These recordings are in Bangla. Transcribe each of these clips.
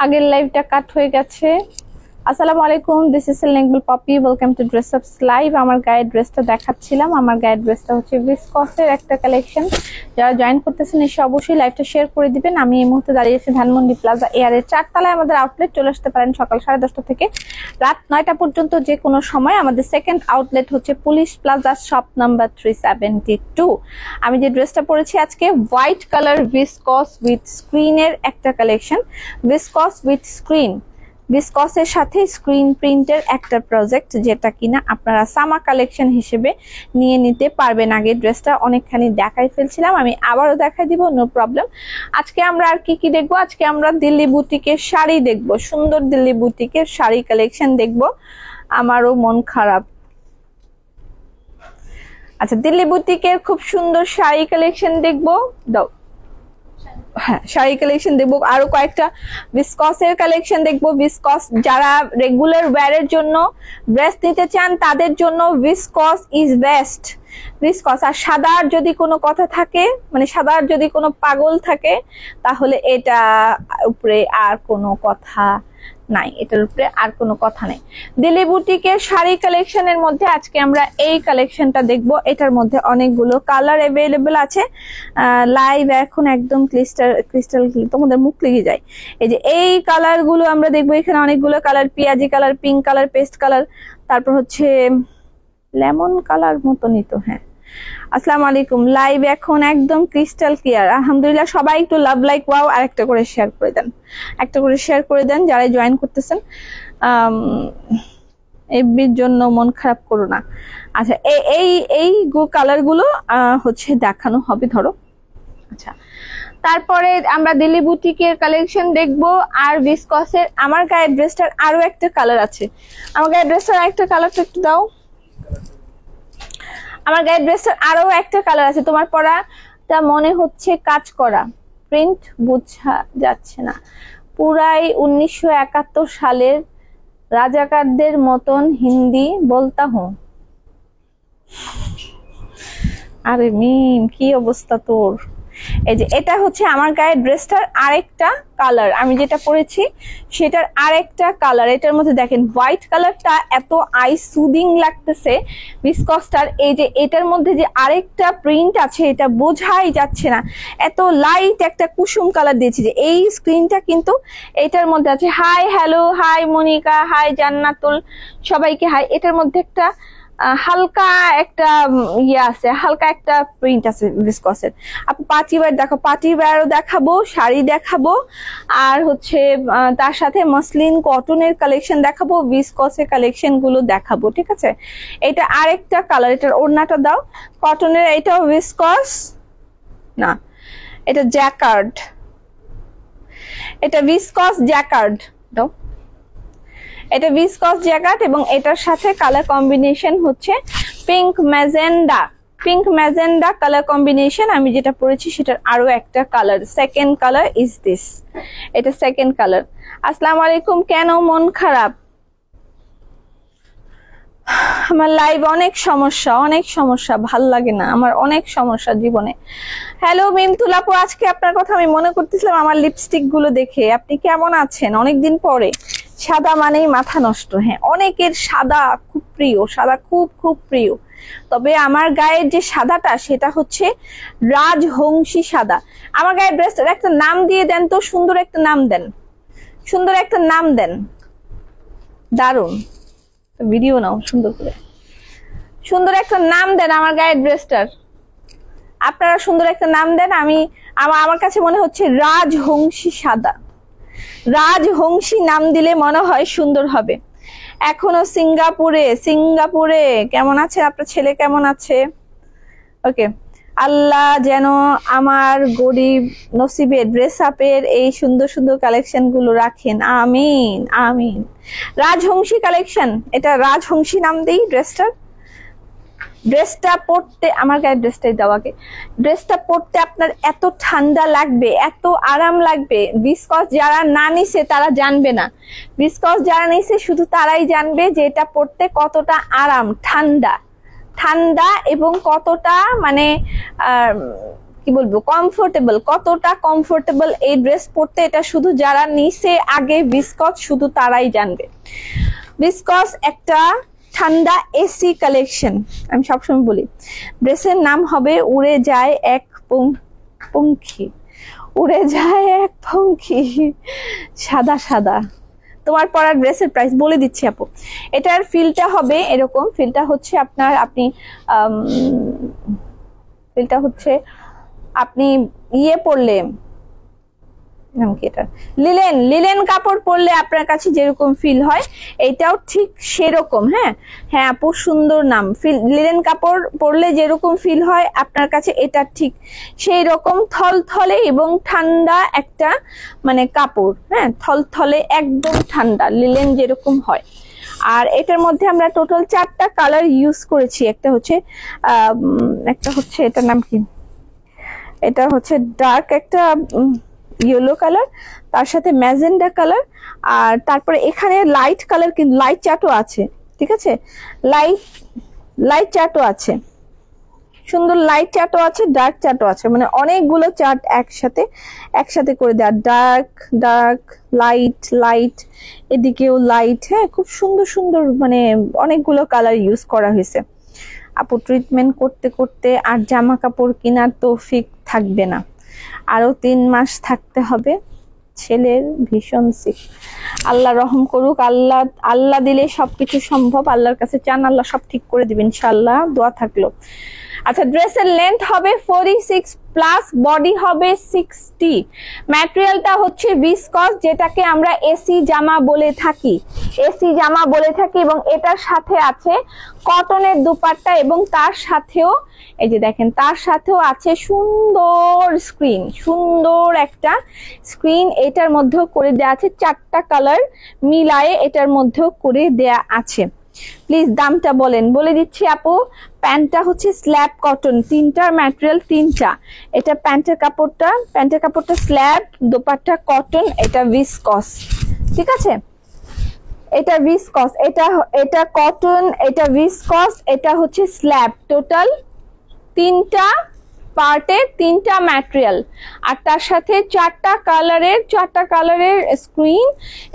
আগের লাইভটা কাট হয়ে গেছে। আসসালামু আলাইকুম, দিস ইজ সিলনেকবল Poppy, welcome to dress ups live. আমার গায়ের ড্রেসটা দেখাচ্ছিলাম। আমার গায়ের ড্রেসটা হচ্ছে ভিসকসের একটা কালেকশন। যারা জয়েন করতেছেন এসে অবশ্যই লাইভটা শেয়ার করে দিবেন। আমি এই মুহূর্তে দাঁড়িয়ে আছি ধানমন্ডি প্লাজা এয়ারের 4 তলায়। আমাদের আউটলেট চলে আসতে পারেন সকাল 10:30 থেকে রাত 9টা পর্যন্ত, যে কোনো সময়। আমাদের সেকেন্ড আউটলেট হচ্ছে পুলিশ প্লাজা শপ নাম্বার 372। আমি যে ড্রেসটা পরেছি আজকে হোয়াইট কালার ভিসকস উইথ স্ক্রিনের একটা কালেকশন। ভিসকস উইথ স্ক্রিন, ভিসকসের সাথে স্ক্রিন প্রিন্টের একটা প্রজেক্ট, যেটা কিনা আপনারা সামার কালেকশন হিসেবে নিয়ে নিতে পারবেন। আগে ড্রেসটা অনেকখানি দেখাই ফেলছিলাম, আমি আবারও দেখাই দিব, নো প্রবলেম। আজকে আমরা আর কি কি দেখবো? আজকে আমরা দিল্লি বুটিকের শাড়ি দেখবো, সুন্দর দিল্লি বুটিকের শাড়ি কালেকশন দেখবো। আমারও মন খারাপ। আচ্ছা, দিল্লি বুটিকের খুব সুন্দর শাড়ি কালেকশন দেখবো। দাও, হ্যাঁ, শাড়ি কালেকশন দেখবো। আরো কয়েকটা ভিসকসের কালেকশন দেখবো। ভিসকস যারা রেগুলার ওয়্যারের জন্য ড্রেস নিতে চান তাদের জন্য ভিসকস ইজ বেস্ট। ভিসকস। আর সাদার যদি কোনো কথা থাকে, মানে সাদার যদি কোনো পাগল থাকে, তাহলে এটা উপরে আর কোনো কথা নাই, এটার উপরে আর কোনো কথা নেই। দিল্লি বুটিকের শাড়ি কালেকশনের মধ্যে আজকে আমরা এই কালেকশনটা দেখব। এটার মধ্যে অনেকগুলো কালার অ্যাভেলেবেল আছে। লাইভ এখন একদম ক্রিস্টাল তোমাদের মুখ লেগে যায়। এই যে এই কালার গুলো আমরা দেখবো। এখানে অনেকগুলো কালার, পেঁয়াজি colour, pink colour, paste colour, তারপর হচ্ছে লেমন কালার মতনই তো। হ্যাঁ, আসসালামু আলাইকুম। লাইভ এখন একদম ক্রিস্টাল ক্লিয়ার, আলহামদুলিল্লাহ। সবাই একটু লাভ, লাইক, ওয়াও আর একটা করে শেয়ার করে দেন, একটা করে শেয়ার করে দেন যারা জয়েন করতেছেন। এফবির জন্য মন খারাপ করো না। আচ্ছা, এই কালার গুলো হচ্ছে দেখানো হবে, ধরো। আচ্ছা, তারপরে আমরা দিল্লি বুটিকের কালেকশন দেখবো। আর ভিসকসের আমার গায়ের ড্রেসটার আরো একটা কালার আছে। আমার গায়ের ড্রেসটার একটা কালারটা একটু দাও। আমার গায়ের ড্রেসটার আরো একটা কালার আছে। তোমার পরাটা মনে হচ্ছে কাজ করা, প্রিন্ট বোঝা যাচ্ছে না। পুরাই 1971 সালের রাজাকারদের মতন হিন্দি বলতা হুঁ। আরে মিম, কি অবস্থা তোর? এই যে এটা হচ্ছে আমার গায়ের ড্রেসটার আরেকটা কালার। আমি যেটা পরেছি সেটার আরেকটা কালার। এটার মধ্যে দেখেন হোয়াইট কালারটা এত আই সুদিং লাগতেছে ভিসকসটার। এই যে এটার মধ্যে যে আরেকটা প্রিন্ট আছে, এটা বোঝাই যাচ্ছে না, এত লাইট একটা কুসুম কালার দিয়েছি। যে এই স্ক্রিনটা কিন্তু এটার মধ্যে আছে। Hi, hello, hi Monica, hi Jannatul, সবাইকে হাই। এটার মধ্যে একটা হালকা একটা ইয়ে আছে, হালকা একটা প্রিন্ট আছে ভিসকসের। আপনি পার্টি ওয়্যার দেখো, পার্টি ওয়্যারও দেখাবো, শাড়ি দেখাবো, আর হচ্ছে তার সাথে মসলিন কটনের কালেকশন দেখাবো, ভিসকসের কালেকশন গুলো দেখাবো, ঠিক আছে? এটা আরেকটা কালার। এটার ওড়নাটা দাও, কটনের। এটাও ভিসকস না, এটা জ্যাকার্ড, এটা ভিসকস জ্যাকার্ড দাও। এটা ভিসকস জ্যাকেট এবং এটার সাথে কালার কম্বিনেশন হচ্ছে pink magenta. Pink magenta colour combination. আমি যেটা পরেছি সেটার আরো একটা colour, second colour is this. এটা সেকেন্ড কালার। আসসালামু আলাইকুম। কেন মন খারাপ? আমার লাইভ অনেক সমস্যা, ভাল লাগে না আমার, অনেক সমস্যা জীবনে। হ্যালো মিমতুলাপু, আজকে আপনার কথা আমি মনে করতেছিলাম আমার লিপস্টিক গুলো দেখে। আপনি কেমন আছেন? অনেকদিন পরে। সাদা মানেই মাথা নষ্ট। হ্যাঁ, অনেকের সাদা খুব প্রিয়, সাদা খুব খুব প্রিয়। তবে আমার গায়ের যে সাদাটা সেটা হচ্ছে রাজহংসী সাদা। আমার গায়ের ড্রেসটার একটা নাম দিয়ে দেন তো, সুন্দর একটা নাম দেন, সুন্দর একটা নাম দেন। দারুণ ভিডিও নাও, সুন্দর করে সুন্দর একটা নাম দেন আমার গায়ের ড্রেসটার। আপনারা সুন্দর একটা নাম দেন। আমার কাছে মনে হচ্ছে রাজহংসী সাদা, রাজহংসী নাম দিলে মনে হয় সুন্দর হবে। এখনো সিঙ্গাপুরে কেমন আছে আপনার ছেলে? কেমন আছে? ওকে, আল্লাহ যেন আমার গরিব নসিবে ড্রেস আপের এই সুন্দর সুন্দর কালেকশন গুলো রাখেন, আমিন আমিন। রাজহংসী কালেকশন, এটা রাজহংসী নাম দেই ড্রেসটার। ড্রেসটা পরতে, আমার গায়ে ড্রেসটাই দাও আগে। ড্রেসটা পরতে আপনার এত ঠান্ডা লাগবে, এত আরাম লাগবে। ভিসকস যারা না নিছে তারা জানবে না, ভিসকস যারা নিছে শুধু তারাই জানবে যে এটা পরতে কতটা আরাম, ঠান্ডা ঠান্ডা এবং কতটা মানে কি বলবো, কমফোর্টেবল, কতটা কমফোর্টেবল এই ড্রেস পরতে, এটা শুধু যারা নিচে আগে ভিসকস শুধু তারাই জানবে। ভিসকস একটা ঠান্ডা এসি কালেকশন। আমি সবসময় বলি ড্রেসের নাম হবে উড়ে যায় এক পঙ্খী, উড়ে যায় এক পঙ্খী, সাদা সাদা। তোমার পরা ড্রেসের প্রাইস বলে দিচ্ছি আপু। এটার ফিলটা হবে এরকম, ফিলটা হচ্ছে আপনার, ফিলটা হচ্ছে আপনি ইয়ে পরলে, লিলেন কাপড় পরলে আপনার কাছে যেরকম ফিল হয় এটাও ঠিক সেরকম। হ্যাঁ হ্যাঁ আপু, সুন্দর নাম। লিলেন কাপড় পরলে যেরকম ফিল হয় আপনার কাছে এটা ঠিক সেই রকম, থলথলে এবং ঠান্ডা একটা মানে কাপড়। হ্যাঁ থলথলে একদম ঠান্ডা, লিলেন যেরকম হয়। আর এটার মধ্যে আমরা টোটাল 4টা কালার ইউজ করেছি। একটা হচ্ছে এটার নাম কি, এটা হচ্ছে ডার্ক একটা ইয়েলো কালার, তার সাথে ম্যাজেন্ডা কালার, আর তারপরে এখানে লাইট কালার, কিন্তু লাইট চার্টও আছে। ঠিক আছে, লাইট চার্টও আছে, সুন্দর লাইট চার্টও আছে, ডার্ক চার্টও আছে, মানে অনেকগুলো চার্ট একসাথে করে দেওয়া, ডার্ক লাইট, এদিকেও লাইট। হ্যাঁ খুব সুন্দর সুন্দর, মানে অনেকগুলো কালার ইউজ করা হয়েছে। আপু ট্রিটমেন্ট করতে করতে আর জামা কাপড় কেনার তৌফিক থাকবে না, আরো 3 মাস থাকতে হবে। ছেলের ভীষণ সিক, আল্লাহ রহম করুক। আল্লাহ দিলে সবকিছু সম্ভব, আল্লাহর কাছে চান, আল্লাহ সব ঠিক করে দিবেন ইনশাআল্লাহ, দোয়া থাকলো। আচ্ছা, ড্রেসের লেন্থ হবে 46 প্লাস, বডি হবে 60। ম্যাটেরিয়ালটা হচ্ছে ভিসকস, যেটাকে আমরা এসি জামা বলে থাকি, এবং এটার সাথে আছে কটনের দুপাট্টা, এবং তার সাথেও এই যে দেখেন, তার সাথেও আছে সুন্দর একটা স্ক্রিন। এটার মধ্যেও করে দেয়া আছে 4টা কালার মিলায়ে, এটার মধ্যেও করে দেয়া আছে। প্লিজ দামটা বলেন, বলে দিচ্ছি আপু। প্যান্টটা হচ্ছে স্ল্যাব কটন, 3টার ম্যাটেরিয়াল 3টা। এটা প্যান্টের কাপড়টা স্ল্যাব, দোপাট্টা কটন, এটা ভিসকস। ঠিক আছে, এটা ভিসকস, এটা কটন, এটা ভিসকস, এটা হচ্ছে স্ল্যাব। টোটাল 3টা পার্টে 3টা ম্যাটেরিয়াল, আর তার সাথে 4টা কালারের স্ক্রিন।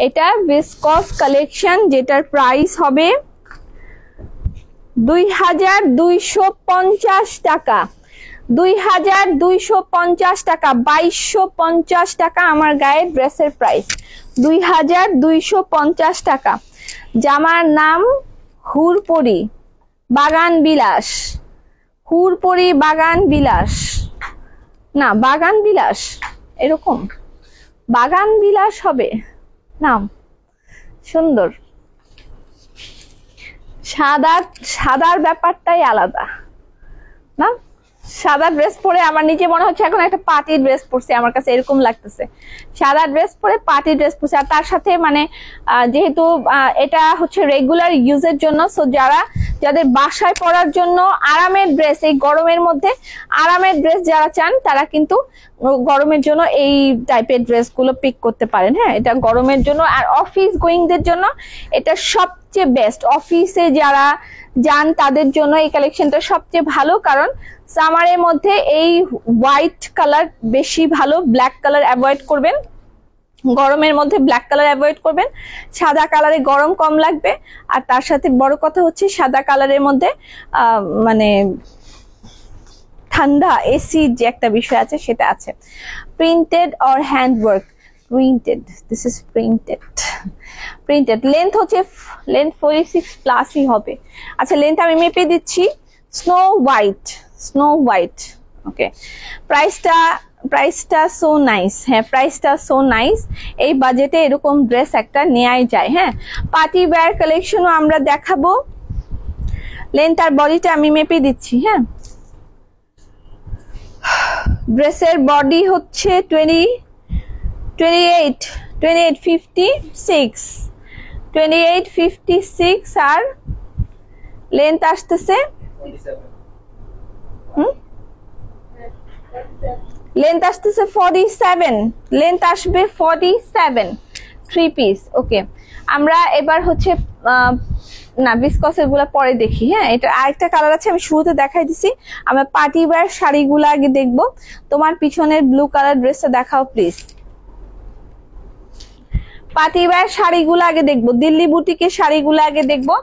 এটা ভিসকস কালেকশন, যেটার প্রাইস হবে 2250 টাকা। 2250 টাকা, 2250 টাকা আমার গায়ের ড্রেসের প্রাইস, 2250 টাকা। জামার নাম হুরপরি বাগান বিলাস, না বাগান বিলাস, এরকম বাগান বিলাস হবে নাম, সুন্দর। সাদার ব্যাপারটাই আলাদা না, সাদা ড্রেস পরে আমার নিজে মনে হচ্ছে এখন একটা পার্টি ড্রেস পরছি, আমার কাছে এরকম লাগতেছে। সাদা ড্রেস পরে পার্টি ড্রেস পরছি, আর তার সাথে মানে যেহেতু এটা হচ্ছে রেগুলার ইউজের জন্য, সো যাদের বাসায় পরার জন্য আরামের ড্রেস, এই গরমের মধ্যে আরামের ড্রেস যারা চান, তারা কিন্তু গরমের জন্য এই টাইপের ড্রেসগুলো পিক করতে পারেন। হ্যাঁ, এটা গরমের জন্য, আর অফিস গোয়িংদের জন্য এটা সবচেয়ে বেস্ট। অফিসে যারা যান তাদের জন্য এই কালেকশনটা সবচেয়ে ভালো, কারণ সামারের মধ্যে এই হোয়াইট কালার বেশি ভালো, ব্ল্যাক কালার অ্যাভয়েড করবেন। গরমের মধ্যে ব্ল্যাক কালার অ্যাভয়েড করবেন, সাদা কালারে গরম কম লাগবে। আর তার সাথে বড় কথা হচ্ছে সাদা কালারের মধ্যে মানে ঠান্ডা এসি যে একটা বিষয় আছে সেটা আছে। Printed or handwork, printed, this is printed. Length 46 প্লাসই হবে। আচ্ছা, লেন্থ আমি মেপে দিচ্ছি। স্নো হোয়াইট, ওকে। প্রাইসটা সো নাইস। হ্যাঁ, প্রাইসটা সো নাইস। এই বাজেটে এরকম ড্রেস একটা নেয়াই যায়। হ্যাঁ, পার্টি ওয়্যার কালেকশনও আমরা দেখাবো। লেন্থ আর বডিটা আমি মেপে দিচ্ছি। হ্যাঁ, ড্রেসের বডি হচ্ছে 2856, আর লেন্থ আসতেছে লেন্থ আসতেছে 47, লেন্থ আসবে 47, 3 পিস। ওকে, আমরা এবার হচ্ছে না ভিসকসের গুলা পরে দেখি। হ্যাঁ, এটা আরেকটা কালার আছে, আমি শুরুতে দেখাই দিছি। আমরা পার্টি ওয়্যার শাড়িগুলো আগে দেখবো। তোমার পিছনের ব্লু কালার ড্রেসটা দেখাও প্লিজ। পার্টি ওয়্যার শাড়িগুলো আগে দেখবো, দিল্লি বুটিকের শাড়িগুলো আগে দেখবো,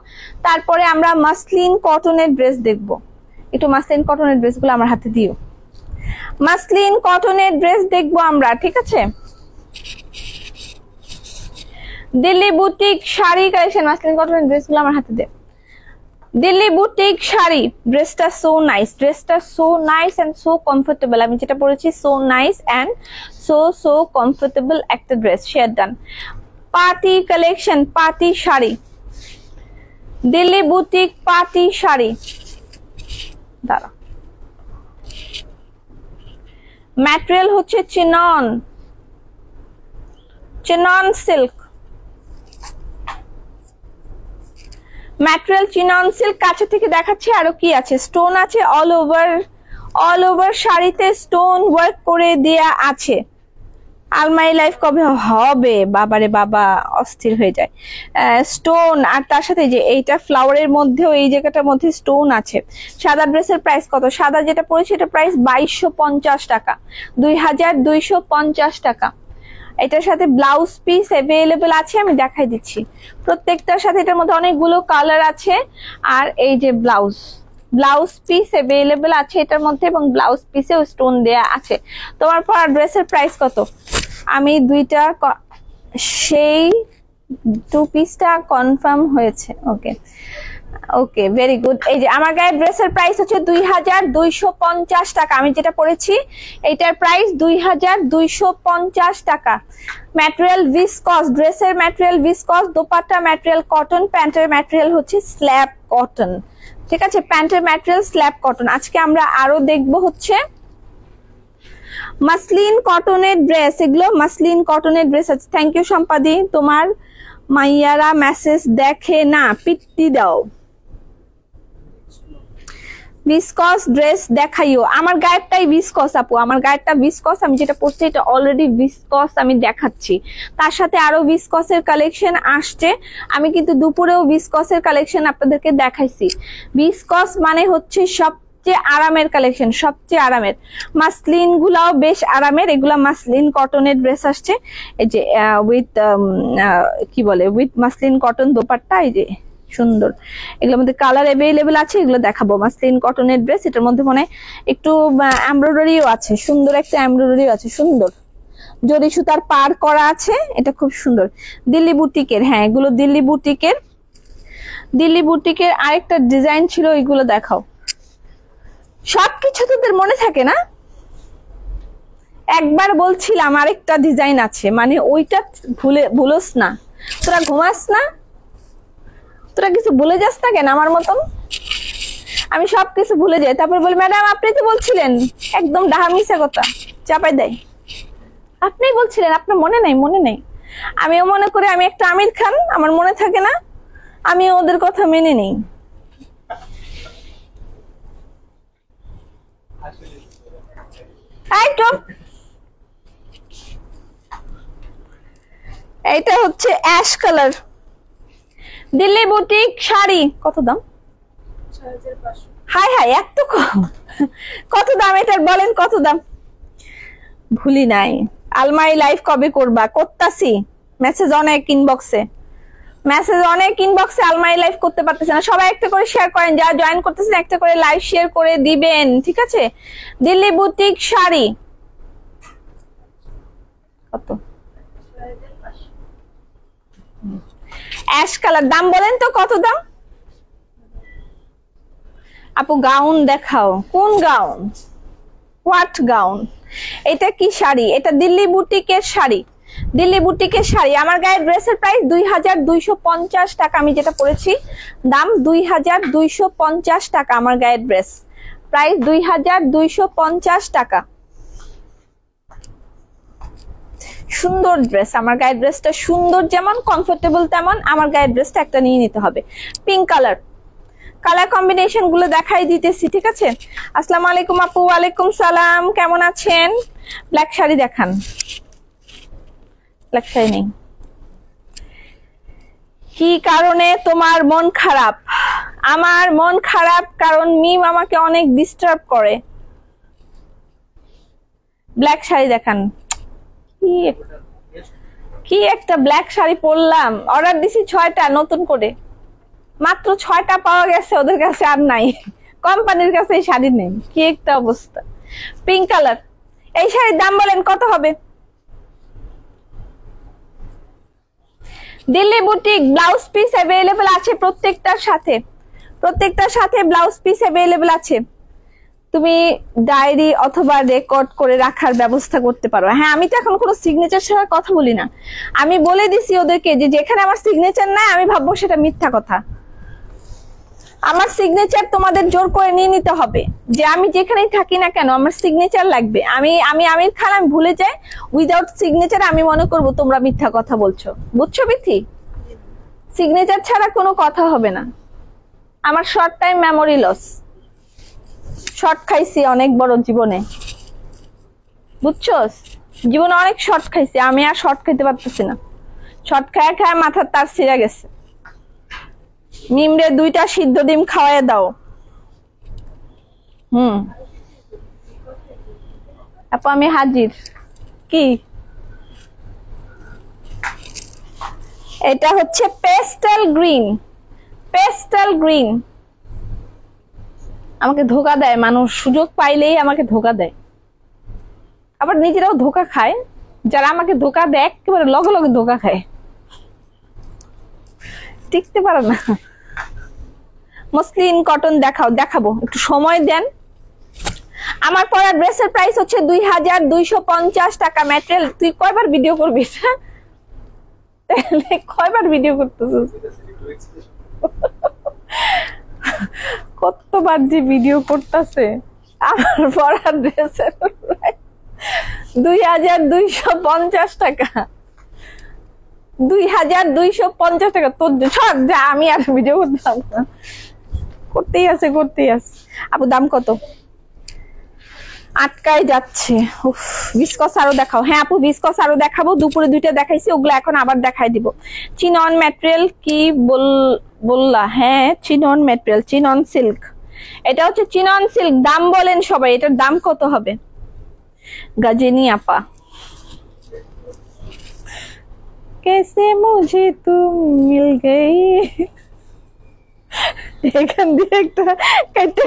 তারপরে আমরা মাসলিন কটনের ড্রেস দেখবো। একটু মাসলিন কটনের ড্রেসগুলো আমার হাতে দিও। মাসলিন কটনের ড্রেস দেখবো আমরা, ঠিক আছে? Delhi boutique sari collection, muslin কটনের ড্রেসগুলো আমার হাতে দে। দিল্লি বুটিক শাড়ি, ড্রেসটা সো নাইস, ড্রেসটা so nice and so comfortable. আমি যেটা পরেছি so nice and so comfortable একটা ড্রেস। Share done. Party collection, party sari, Delhi boutique party sari. দাঁড়া, ম্যাটেরিয়াল হচ্ছে chinon, chinon silk, material chinon silk. কাছে থেকে দেখাচ্ছি আরো কি আছে। স্টোন আছে অল ওভার শাড়িতে, স্টোন ওয়ার্ক করে দেয়া আছে। আলমারি লাইফ কবে হবে বাবারে বাবা, অস্থির হয়ে যায়। স্টোন, আর তার সাথে যে এইটা ফ্লাওয়ারের মধ্যেও এই জায়গাটার মধ্যে স্টোন আছে। সাদা ড্রেসের প্রাইস কত? সাদা যেটা পড়েছে এটা প্রাইস 2250 টাকা, 2250 টাকা। এটার সাথে ব্লাউজ পিস অ্যাভেলেবেল আছে, আমি দেখাই দিচ্ছি। প্রত্যেকটার সাথে এটার মধ্যে অনেকগুলো কালার আছে। আর এই যে ব্লাউজ পিস অ্যাভেলেবেল আছে এটার মধ্যে, এবং ব্লাউজ পিসেও স্টোন দেয়া আছে। তোমার পরা ড্রেসের প্রাইস কত? আমি দুইটা, সেই 2 পিসটা কনফার্ম হয়েছে। ওকে ওকে, ভেরি গুড। এই যে আমার গায়ে ড্রেসের প্রাইস হচ্ছে 2250 টাকা। আমি যেটা পরেছি এইটার প্রাইস 2250 টাকা। ম্যাটেরিয়াল ভিসকস, ড্রেসের material viscose, dupatta material cotton, প্যান্টের ম্যাটেরিয়াল হচ্ছে স্ল্যাব কটন, ঠিক আছে? প্যান্টের ম্যাটেরিয়াল স্ল্যাব কটন। আজকে আমরা আরো দেখবো হচ্ছে মাসলিন কটনের ড্রেস। এগুলো মাসলিন কটনের ড্রেস আছে। থ্যাংক ইউ সম্পাদি। তোমার মাইয়ারা মেসেজ দেখে না, পিট্টি দাও। ভিসকস ড্রেস দেখাইও। আমার গায়েরটাই ভিসকস আপু, আমার গায়েরটা ভিসকস। আমি যেটা পরছি এটা অলরেডি ভিসকস, আমি দেখাচ্ছি। তার সাথে আরো ভিসকসের কালেকশন আসছে। আমি কিন্তু দুপুরেও ভিসকসের কালেকশন আপনাদেরকে দেখাইছি। ভিসকস মানে হচ্ছে সবচেয়ে আরামের কালেকশন, সবচেয়ে আরামের। মাসলিন গুলাও বেশ আরামের। এগুলা মাসলিন কটনের ড্রেস আসছে, এই যে উইথ কি বলে, উইথ মাসলিন কটন দোপাট্টা। এই যে সুন্দর, এগুলোর মধ্যে কালার অ্যাভেলেবেল আছে, এগুলো দেখাবো। মাসলিন কটনের ড্রেস, এটার মধ্যে মনে একটু এমব্রয়ডারিও আছে, সুন্দর একটা এমব্রয়ডারিও আছে, সুন্দর জরি সুতার পার করা আছে, এটা খুব সুন্দর। দিল্লি বুটিকের, হ্যাঁ এগুলো দিল্লি বুটিকের। দিল্লি বুটিকের আরেকটা ডিজাইন ছিল, এগুলো দেখাও। সবকিছু তোদের মনে থাকে না? একবার বলছিলাম আরেকটা ডিজাইন আছে, মানে ওইটা ভুলোস না। তোরা ঘুমাস না? তোরা কিছু ভুলে যাস না কেন আমার মতন? আমি সবকিছু ভুলে যাই, তারপর বলি ম্যাডাম আপনি তো বলছিলেন। একদম ডাহা মিশা কথা চাপাই দেয়। আপনি বলছিলেন, আপনার মনে নাই? মনে নেই। আমিও মনে করি আমি একটা আমির খান, আমার মনে থাকে না, আমি ওদের কথা মেনে নেই। এইটা হচ্ছে ash colour Delhi boutique sari. কত দাম? 6500। হাই হাই, এত কম? কত দাম এটার বলেন, কত দাম? ভুলি নাই। আলমারি লাইভ কবে করবা? করতাছি, মেসেজ অনেক ইনবক্সে, মেসেজ অনেক ইনবক্সে। আলমারি লাইভ করতে পারতেছে না। সবাই একটা করে শেয়ার করেন, যারা জয়েন করতেছেন একটা করে লাইভ শেয়ার করে দিবেন, ঠিক আছে? দিল্লি বুটিক শাড়ি কত? Ash colour. দাম বলেন তো, কত দাম? আপু গাউন দেখাও। কোন গাউন? What gown? এটা কি শাড়ি? এটা দিল্লি বুটিকের শাড়ি, দিল্লি বুটিকের শাড়ি। আমার গায়ে ড্রেসের প্রাইস 2250 টাকা। আমি যেটা পরেছি দাম 2250 টাকা। আমার গায়ের ড্রেস প্রাইস 2250 টাকা। সুন্দর ড্রেস। আমার গায়ের ড্রেসটা সুন্দর, যেমন কমফোর্টেবল তেমন। আমার গায়ের ড্রেসটা একটা নিয়ে নিতে হবে। পিঙ্ক কালার, কালার কম্বিনেশন গুলো দেখাই দিতেছি, ঠিক আছে? আসসালামু আলাইকুম আপু। ওয়ালাইকুম সালাম, কেমন আছেন? ব্ল্যাক শাড়ি দেখান। ব্ল্যাক শাড়ি নেই। কি কারণে তোমার মন খারাপ? আমার মন খারাপ কারণ মিম আমাকে অনেক ডিস্টার্ব করে। ব্ল্যাক শাড়ি দেখান। কি একটা ব্ল্যাক শাড়ি পরলাম, অর্ডার দিছি 6টা নতুন করে, মাত্র 6টা পাওয়া গেছে, ওদের কাছে আর নাই, কোম্পানির কাছে এই শাড়ি নেই। কি একটা অবস্থা। পিঙ্ক কালার, এই শাড়ির দাম বলেন কত হবে? Delhi boutique blouse piece available আছে প্রত্যেকটার সাথে ব্লাউজ পিস অ্যাভেলেবল আছে। তুমি ডায়েরি অথবা রেকর্ড করে রাখার ব্যবস্থা করতে পারো। হ্যাঁ, আমি তো এখন কোনো সিগনেচার ছাড়া কথা বলি না। আমি বলে দিছি ওদেরকে যে যেখানে আমার সিগনেচার নাই আমি ভাববো সেটা মিথ্যা কথা। আমার সিগনেচার তোমাদের জোর করে নিয়ে নিতে হবে, যে আমি যেখানেই থাকি না কেন আমার সিগনেচার লাগবে। আমি আমির খান আমি ভুলে যাই, উইদাউট সিগনেচার আমি মনে করব তোমরা মিথ্যা কথা বলছো। বুঝছো বিথি? সিগনেচার ছাড়া কোনো কথা হবে না। আমার short time memory loss, short খাইছি অনেক বড় জীবনে, বুঝছো? জীবনে অনেক শর্ট খাইছি, আমি আর শর্ট খাইতে পারতেছি না। শর্ট খায় খায় মাথার তার ছিঁড়ে গেছে। মিমরে 2টা সিদ্ধ ডিম খাওয়ায় দাও। আপু আমি হাজির। কি এটা হচ্ছে পেস্টেল গ্রিন। আমাকে ধোকা দেয় মানুষ, সুযোগ পাইলেই আমাকে ধোকা দেয়, আবার নিজেরাও ধোকা খায়। যারা আমাকে ধোকা দেয় একেবারে লগে লগে ধোকা খায়, টিকতে পারে না। মসলিন কটন দেখাবো, একটু সময় দেন। আমার পরা ড্রেসের প্রাইস হচ্ছে 2250 টাকা। ম্যাটেরিয়াল তুই কয়বার ভিডিও করবি? কয়বার ভিডিও করতেছিস? কতবার যে ভিডিও করতেছে। আমার পরা ড্রেসের প্রাইস 2250 টাকা। 2250 টাকা। তোর ছাড় যা, আমি আর ভিডিও করতাম না। করতেই আছে। আপু দাম কত? আটকায় যাচ্ছে। ভিসকস আরো দেখাও। হ্যাঁ আপু ভিসকস আরো দেখাবো, দুপুরে 2টা দেখাইছি, ওগুলো এখন আবার দেখাই দিব। চিনন ম্যাটেরিয়াল কি বললা? হ্যাঁ চিনন ম্যাটেরিয়াল, চিনন সিল্ক। এটা হচ্ছে চিনন সিল্ক। দাম বলেন সবাই, এটার দাম কত হবে? গজনী আপা, कैसे मुझे तुम मिल गई। এখান দিয়ে একটা কাটতে,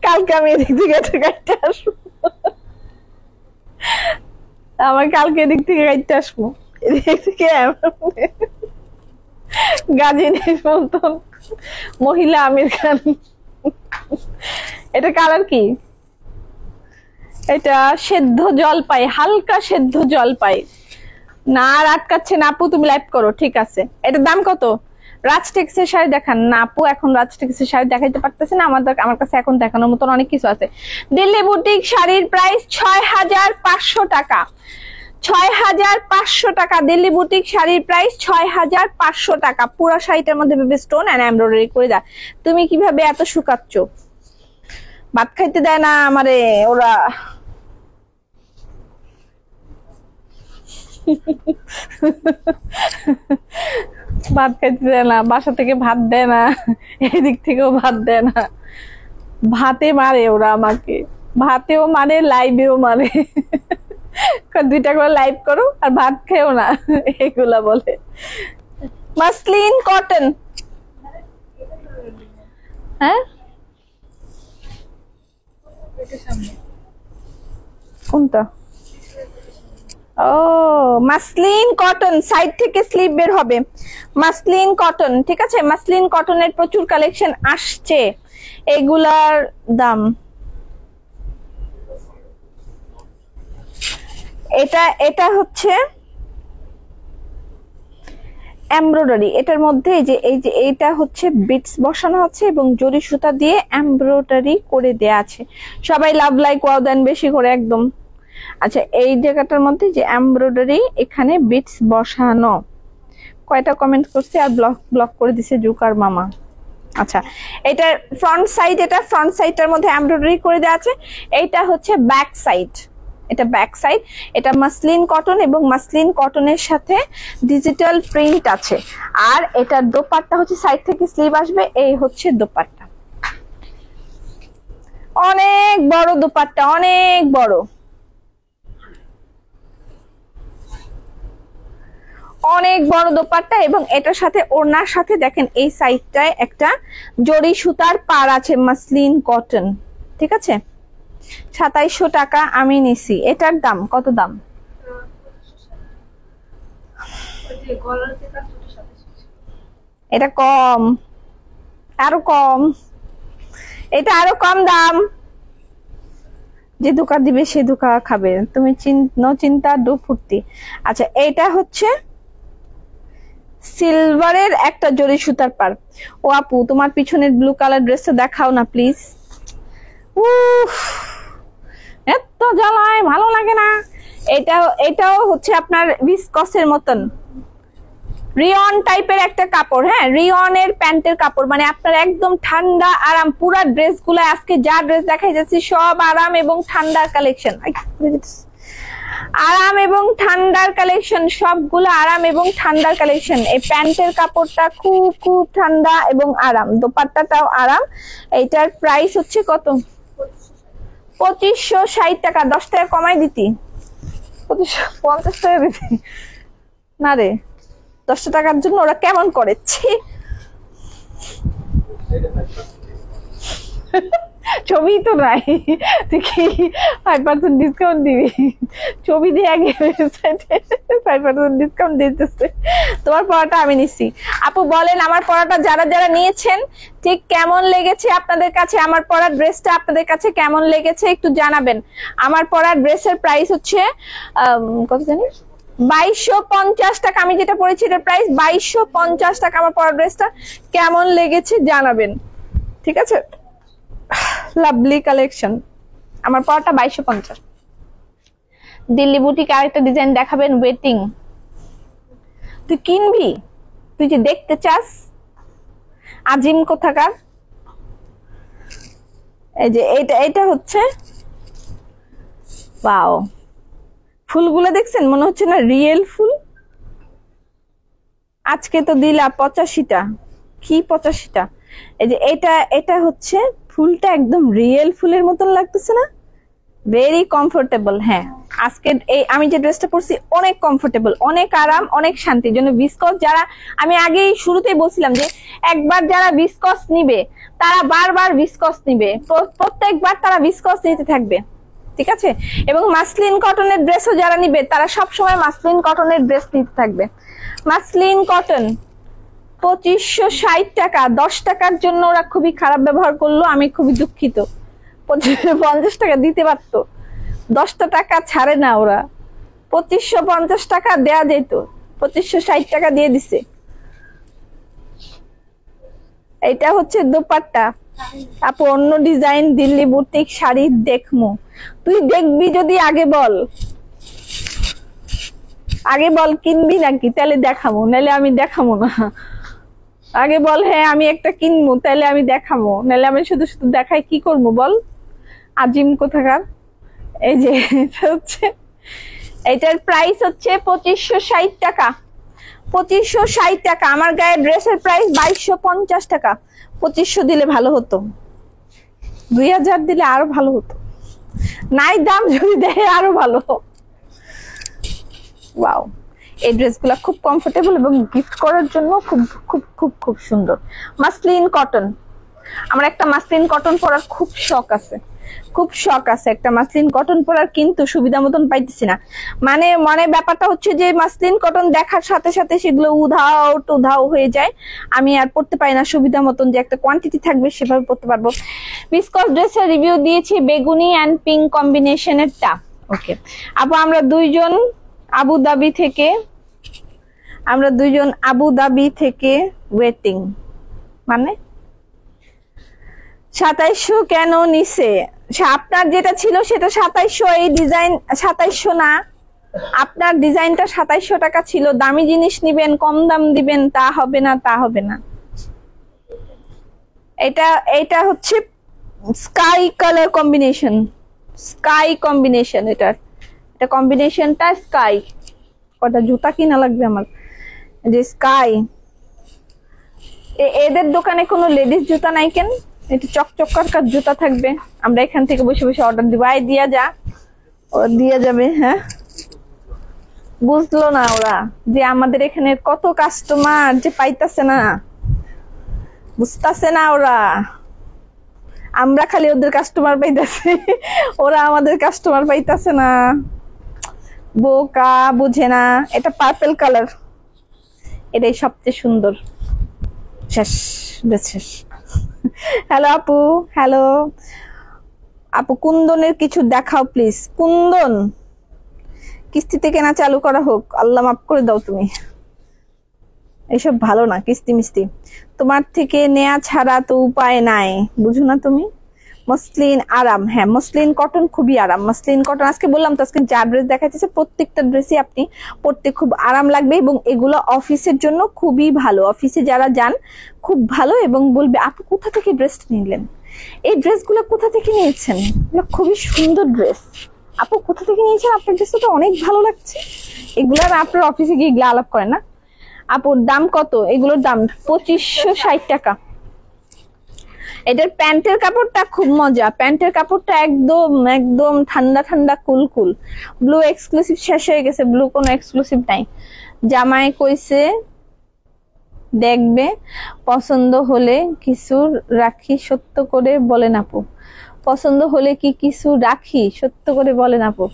কালকে আমি এদিক থেকে একটা কাটতে আসবো। আমার কালকে এদিক থেকে কাটতে আসবো, এদিক থেকে গাজিনীর মতন মহিলা আমির খান। এটা কালার কি? এটা সেদ্ধ জলপাই, হালকা সেদ্ধ জলপাই। না আর আটকাচ্ছে না আপু, তুমি লাইভ করো। ঠিক আছে, এটার দাম কত? রাজটেক্সের শাড়ি দেখান না আপু, এখন রাজটেক্সের শাড়ি দেখাইতে পারতেছি না। আমার কাছে এখন দেখানোর মতন অনেক কিছু আছে। দিল্লি বুটিক শাড়ির প্রাইস 6500 টাকা। 6500 টাকা। দিল্লি বুটিক শাড়ির প্রাইস 6500 টাকা। পুরো শাড়িটার মধ্যে বেবি স্টোন এন্ড এমব্রয়ডারি করে দেয়। তুমি কিভাবে এত শুকাচ্ছ? ভাত খাইতে দেয় না আমারে ওরা। ভাত খাইতে দেয় না, বাসা থেকে ভাত দেয় না, এদিক থেকেও ভাত দেয় না। ভাতে মারে ওরা আমাকে, ভাতেও মারে লাইভেও মারে। 2টা করে লাইভ করো আর ভাত খেও না, এগুলা বলে। Muslin cotton. হ্যাঁ কোনটা? ও মাসলিন কটন, সাইড থেকে স্লিপ বের হবে। মাসলিন কটন, ঠিক আছে। মাসলিন কটনের প্রচুর কালেকশন আসছে। এগুলার দাম, এটা হচ্ছে এমব্রয়ডারি। এটার মধ্যে এই যে এটা হচ্ছে বিটস বসানো আছে এবং জরি সুতা দিয়ে এমব্রয়ডারি করে দেয়া আছে। সবাই লাভ লাইক ওয়াও দেন বেশি করে একদম। আচ্ছা, এই জায়গাটার মধ্যে যে এমব্রয়ডারি, এখানে বিটস বসানো। কয়টা কমেন্ট করছে আর ব্লক করে দিছে জুকার মামা। আচ্ছা, এটার ফ্রন্ট সাইড, এটা ফ্রন্ট সাইডটার মধ্যে এমব্রয়ডারি করে দেওয়া আছে। এইটা হচ্ছে ব্যাক সাইড, এটা ব্যাক সাইড, এটা মাসলিন কটন এবং মাসলিন কটনের সাথে ডিজিটাল প্রিন্ট আছে। আর এটার দোপাট্টা হচ্ছে সাইড থেকে স্লিভ আসবে, এই হচ্ছে দোপাট্টা। অনেক বড় দোপাট্টা, অনেক বড়, অনেক বড় দোপাট্টা। এবং এটার সাথে ওড়নার সাথে দেখেন এই সাইডটায় একটা জরি সুতার পাড় আছে, মাসলিন কটন। ঠিক আছে, 2700 টাকা আমি নিছি। এটার দাম কত? দাম এটা কম, আরো কম, এটা আরো কম দাম। যে ধোকা দিবে সে ধোকা খাবে, তুমি চিন্তা ডু ফুর্তি। আচ্ছা, এটা হচ্ছে সিলভারের একটা জরি সুতার পার। ও আপু, তোমার পিছনের ব্লু কালার ড্রেসটা দেখাও না প্লিজ। উফ, এত জ্বালায়, ভালো লাগে না। এটাও হচ্ছে আপনার ভিসকসের মতন রিয়ন টাইপের একটা কাপড়। হ্যাঁ, রিয়নের প্যান্টের কাপড়, মানে আপনার একদম ঠান্ডা আরাম। পুরা ড্রেস গুলো আজকে যা ড্রেস দেখাই যাচ্ছে সব আরাম এবং ঠান্ডার কালেকশন। আরাম এবং ঠান্ডার কালেকশন, সবগুলো আরাম এবং ঠান্ডার কালেকশন। এই প্যান্টের কাপড়টা খুব খুব ঠান্ডা এবং আরাম, দোপাট্টাটাও আরাম। এইটার প্রাইস হচ্ছে কত? 2560 টাকা। 10 টাকা কমাই দিতি, 2550 টাকা দিতি না রে। 10 টাকার জন্য ওরা কেমন করেছে। ছবি তো নাই, তুই কি 5% ডিসকাউন্ট দিবি? ছবি দিয়ে আগে 5% ডিসকাউন্ট দিতেছে। তোমার পড়াটা আমি নিচ্ছি। আপু বলেন, আমার পড়াটা যারা যারা নিয়েছেন ঠিক কেমন লেগেছে আপনাদের কাছে? আমার পড়ার ড্রেসটা আপনাদের কাছে কেমন লেগেছে একটু জানাবেন। আমার পড়ার ড্রেসের প্রাইস হচ্ছে কত জানি, 2250 টাকা। আমি যেটা পড়েছি এটার প্রাইস 2250 টাকা। আমার পড়ার ড্রেসটা কেমন লেগেছে জানাবেন, ঠিক আছে? Lovely collection. আমার পড়াটা 2250। দিল্লি বুটিক আরেকটা ডিজাইন দেখাবেন, ওয়েটিং। তুই কিনবি? তুই যে দেখতে চাস আজিম কোথাকার। এই যে এটা হচ্ছে, ওয়াও, ফুলগুলো দেখছেন? মনে হচ্ছে না রিয়েল ফুল। আজকে তো দিলা 85টা, কি 85টা? এই যে এটা হচ্ছে ফুলটা একদম রিয়েল ফুলের মতন লাগতেছে না? Very comfortable. হ্যাঁ, আজকে এই আমি যে ড্রেসটা পরছি অনেক কমফোর্টেবল, অনেক আরাম, অনেক শান্তির জন্য ভিসকস। যারা, আমি আগেই শুরুতেই বলছিলাম যে একবার যারা ভিসকস নিবে তারা বারবার ভিসকস নিবে, প্রত্যেকবার তারা ভিসকস নিতে থাকবে, ঠিক আছে? এবং মাসলিন কটনের ড্রেসও যারা নিবে তারা সবসময় মাসলিন কটনের ড্রেস নিতে থাকবে। মাসলিন কটন 2560 টাকা। 10 টাকার জন্য ওরা খুবই খারাপ ব্যবহার করলো, আমি খুবই দুঃখিত। 50 টাকা দিতে পারতো, 10 টাকা ছাড়ে না ওরা। 2550 টাকা দেয়া যেত, 2560 টাকা দিয়ে দিছে। এটা হচ্ছে দোপাট্টা। আপু অন্য ডিজাইন দিল্লি বুটিক শাড়ি দেখমু। তুই দেখবি যদি আগে বল, আগে বল কিনবি নাকি, তাহলে দেখাবো, নাহলে আমি দেখাবো না। আগে বল হ্যাঁ আমি একটা কিনবো, তাহলে আমি দেখাবো, নাহলে আমি শুধু শুধু দেখাই কি করবো বল, আজিম কোথাকার। এই যে এটা হচ্ছে, এটার প্রাইস হচ্ছে 2560 টাকা। 2560 টাকা। আমার গায়ে ড্রেসের প্রাইস 2250 টাকা। 2500 দিলে ভালো হতো, 2000 দিলে আরো ভালো হতো। নাই দাম যদি দেয় আরো ভালো। ওয়াও, এই ড্রেসগুলো খুব কমফোর্টেবল এবং গিফট করার জন্য খুব খুব খুব খুব সুন্দর। মাসলিন কটন, আমার একটা মাসলিন কটন পরার খুব শখ আছে, খুব শখ আছে একটা মাসলিন কটন পরার, কিন্তু সুবিধা মতন পাইতেছি না। মানে ব্যাপারটা হচ্ছে যে মাসলিন কটন দেখার সাথে সাথে সেগুলো উধাও টুধাও হয়ে যায়, আমি আর পড়তে পারি না সুবিধা মতন, যে একটা কোয়ান্টিটি থাকবে সেভাবে পড়তে পারবো। ভিসকস ড্রেসের রিভিউ দিয়েছি বেগুনি অ্যান্ড পিঙ্ক কম্বিনেশনেরটা। ওকে আপু, আমরা দুইজন আবুধাবি থেকে ওয়েটিং। মানে 2700 কেন নিছে? আপনার যেটা ছিল সেটা 2700, এই ডিজাইন 2700 না। আপনার ডিজাইনটা 2700 টাকা ছিল। দামি জিনিস নিবেন, কম দাম দিবেন, তা হবে না, তা হবে না। এটা হচ্ছে sky colour combination, sky combination এটার। এটা কম্বিনেশনটা স্কাই। কটা জুতা কিনা লাগবে আমার, যে স্কাই। এদের দোকানে কোনো লেডিস জুতা নাই কেন? এটা চকচকার জুতা থাকবে, আমরা এখান থেকে বসে বসে অর্ডার দিব। আই দিয়া যা, ওরা দিয়া যাবে। হ্যাঁ, বুঝলো না ওরা যে আমাদের এখানে কত কাস্টমার যে পাইতাছে না, বুঝতাছে না ওরা। আমরা খালি ওদের কাস্টমার পাইতাছে, ওরা আমাদের কাস্টমার পাইতাছে না। বোকা, বুঝে না। এটা পার্পল কালার, এটাই সবচেয়ে সুন্দর। শেষ, শেষ। হ্যালো আপু, হ্যালো আপু, কুন্দনের কিছু দেখাও প্লিজ। কুন্দন কিস্তিতে কেনা চালু করা হোক, আল্লাহ মাফ করে দাও। তুমি এইসব ভালো না, কিস্তি মিস্তি। তোমার থেকে নেয়া ছাড়া তো উপায় নাই, বুঝো না তুমি। মসলিন আরাম, হ্যাঁ মসলিন কটন খুবই আরাম। মসলিন কটন আজকে বললাম তো, আজকে যা ড্রেস দেখাইতেছে প্রত্যেকটা ড্রেসই আপনি পরতে খুব আরাম লাগবে, এবং এগুলো অফিসের জন্য খুবই ভালো। অফিসে যারা যান খুব ভালো, এবং বলবে আপু কোথা থেকে ড্রেসটা নিলেন, এই ড্রেসগুলো কোথা থেকে নিয়েছেন, এগুলো খুবই সুন্দর ড্রেস, আপু কোথা থেকে নিয়েছেন, আপনার ড্রেসটা তো অনেক ভালো লাগছে। এগুলো আপনার অফিসে গিয়ে এগুলো আলাপ করেন না। আপুর দাম কত? এগুলোর দাম 2560 টাকা। এটার প্যান্টের কাপড়টা খুব মজা, প্যান্টের কাপড়টা একদম একদম ঠান্ডা ঠান্ডা কুলকুল। ব্লু এক্সক্লুসিভ শেষ হয়ে গেছে, ব্লু কোনো এক্সক্লুসিভ নাই। জামাই কইছে দেখবে, পছন্দ হলে কিছু রাখি, সত্য করে বলেন আপু। পছন্দ হলে কি কিছু রাখি, সত্য করে বলেন আপু।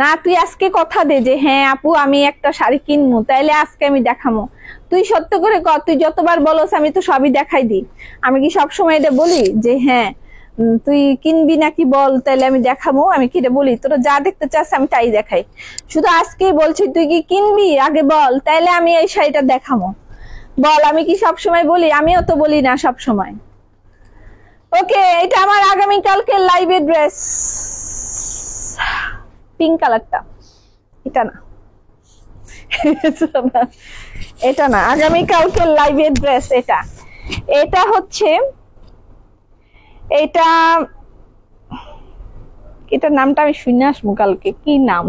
না তুই আজকে কথা দে যে হ্যাঁ আপু আমি একটা শাড়ি কিনবো, তাইলে আজকে আমি দেখামো। তুই সত্য করে কর, তুই যতবার বলস আমি তো সবই দেখাই দিই। আমি কি সবসময় এটা বলি যে হ্যাঁ তুই কিনবি নাকি বল, তাইলে আমি দেখাবো। আমি কি বলি, তোরা যা দেখতে চাস আমি তাই দেখাই। শুধু আজকেই বলছি তুই কি কিনবি, আগে বল, তাইলে আমি এই শাড়িটা দেখাবো। বল, আমি কি সবসময় বলি? আমিও তো বলি না সবসময়। ওকে, এটা আমার আগামীকালকে লাইভের ড্রেস, পিঙ্ক কালারটা। এটা না, এটা না, আগামীকালকে লাইভের ড্রেস এটা। এটা হচ্ছে, এটা এটার নামটা আমি শুনে আসবো কালকে, কি নাম।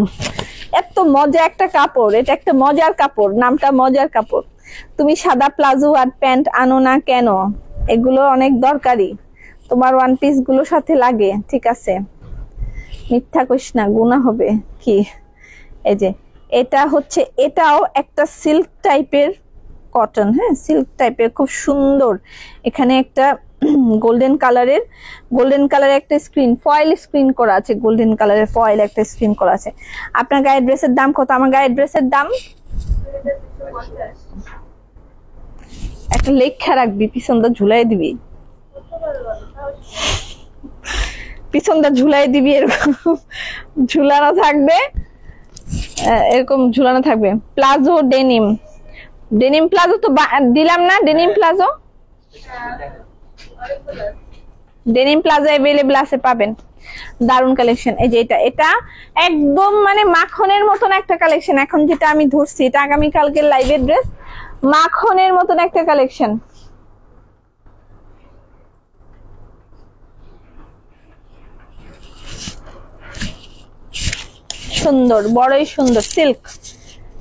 এত মজা একটা কাপড়, এটা একটা মজার কাপড়, নামটা মজার কাপড়। তুমি সাদা প্লাজো আর প্যান্ট আনো না কেন? এগুলো অনেক দরকারি, তোমার ওয়ান পিস গুলো সাথে লাগে। ঠিক আছে, মিথ্যা কইস না, গুনাহ হবে। কি এই যে এটা হচ্ছে, এটাও একটা সিল্ক টাইপের কটন, হ্যাঁ সিল্ক টাইপের, খুব সুন্দর। এখানে একটা গোল্ডেন কালারের একটা স্ক্রিন, ফয়েল স্ক্রিন করা আছে, গোল্ডেন কালারের ফয়েল একটা স্ক্রিন করা আছে। আপনার গায়ের ড্রেসের দাম কত? আমার গায়ের ড্রেসের দাম, একটা লেখা রাখবি, পিছনটা ঝুলাই দিবি, পিছনটা ঝুলাই দিবি, এরকম ঝুলানো থাকবে, এরকম ঝুলানো থাকবে। প্লাজো ডেনিম, ডেনিম প্লাজো তো দিলাম না, denim palazzo, denim palazzo available আছে, পাবেন। দারুন কালেকশন। এই যে এটা একদম মানে মাখনের মতন একটা কালেকশন। এখন যেটা আমি ধরছি এটা আগামী কালকের লাইভের ড্রেস, মাখনের মতন একটা কালেকশন। সুন্দর, বড়ই সুন্দর। সিল্ক,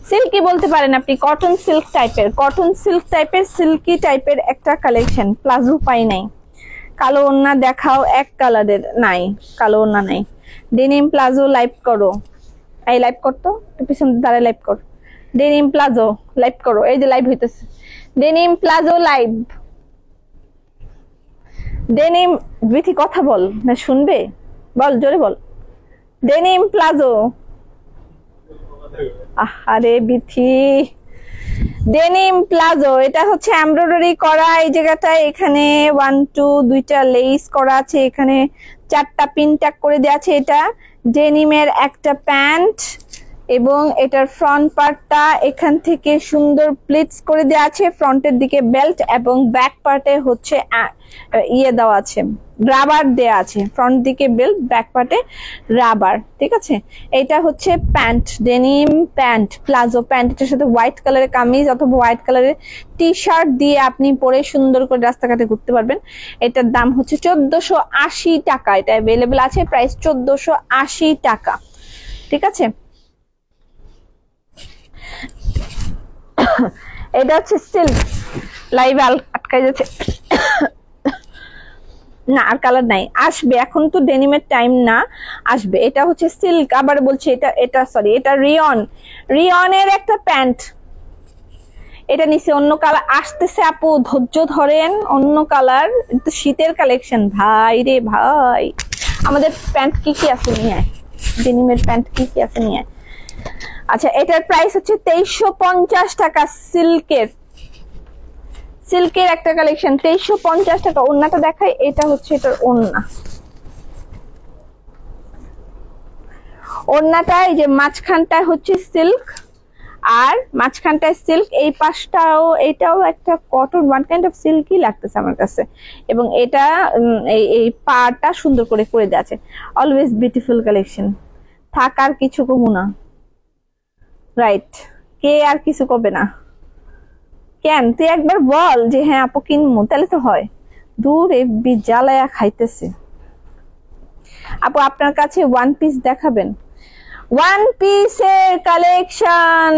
সিল্কি বলতে পারেন আপনি, কটন সিল্ক টাইপের, কটন সিল্ক টাইপের, সিল্কি টাইপের একটা কালেকশন। প্লাজো পাই নাই, কালো ওন্না দেখাও, এক কালারের নাই, কালো ওন্না নাই। ডেনিম প্লাজো লাইভ করো, এই লাইভ করতো, পিছন দাঁড়ায় লাইভ কর। ডেনিম প্লাজো লাইভ করো, এই যে লাইভ হইতেছে, denim palazzo live. Denim, Bithi কথা বল না, শুনবে, বল জোরে বল। ডেনিম প্লাজো, আরে বিথি, ডেনিম প্লাজো। এটা হচ্ছে এমব্রয়ডারি করা, এই জায়গাটায় এখানে 1 2 দুইটা লেস করা আছে, এখানে 4টা পিন ট্যাগ করে দেওয়া আছে। এটা ডেনিমের একটা প্যান্ট, এবং এটার ফ্রন্ট পার্টটা এখান থেকে সুন্দর প্লিটস করে দেওয়া আছে, ফ্রন্টের দিকে বেল্ট, এবং ব্যাক পার্টে হচ্ছে ইয়ে দেওয়া আছে, রাবার দেওয়া আছে। ফ্রন্ট দিকে বেল্ট, ব্যাক পার্টে রাবার। ঠিক আছে, এটা হচ্ছে pant, denim pant, palazzo pant. এটার সাথে হোয়াইট কালারের কামিজ অথবা হোয়াইট কালারের টি শার্ট দিয়ে আপনি পরে সুন্দর করে রাস্তাঘাটে ঘুরতে পারবেন। এটার দাম হচ্ছে 1480 টাকা। এটা অ্যাভেলেবেল আছে, প্রাইস 1480 টাকা। ঠিক আছে, এটা হচ্ছে সিল্ক, লাইভ আটকাই যাচ্ছে না, আর কালার নাই, আসবে, এখন তো ডেনিমের টাইম না, আসবে। এটা হচ্ছে সিল্ক, আবার বলছি এটা সরি, এটা রিয়নের একটা প্যান্ট। এটা নিচে অন্য কালার আসতেছে, আপু ধৈর্য ধরেন, অন্য কালার, শীতের কালেকশন ভাই রে ভাই। আমাদের প্যান্ট কি কি আছে নিয়ে, ডেনিমের প্যান্ট কি কি আছে নিয়ে। আচ্ছা, এটার প্রাইস হচ্ছে 2350 টাকা। সিল্কের একটা কালেকশন 2350 টাকা। ওড়নাটা দেখাই, এটা হচ্ছে এটার ওড়না। ওড়নাটা এই যে মাঝখানটা হচ্ছে সিল্ক, আর মাঝখানটায় সিল্ক, এই পাশটাও এটাও একটা কটন, ওয়ান কাইন্ড অফ সিল্কই লাগতেছে আমার কাছে। এবং এটা এই পাটা সুন্দর করে করে দেওয়া আছে। অলওয়েজ বিউটিফুল কালেকশন, থাক আর কিছু কমু না, রাইট? কে আর কিছু কবে না? কেন তুই একবার বল যে হ্যাঁ আপু কিনবো, তাহলে তো হয়। দূর এফবি জ্বালায়া খাইতেছে। আপু আপনার কাছে ওয়ান পিস দেখাবেন? ওয়ান পিসের কালেকশন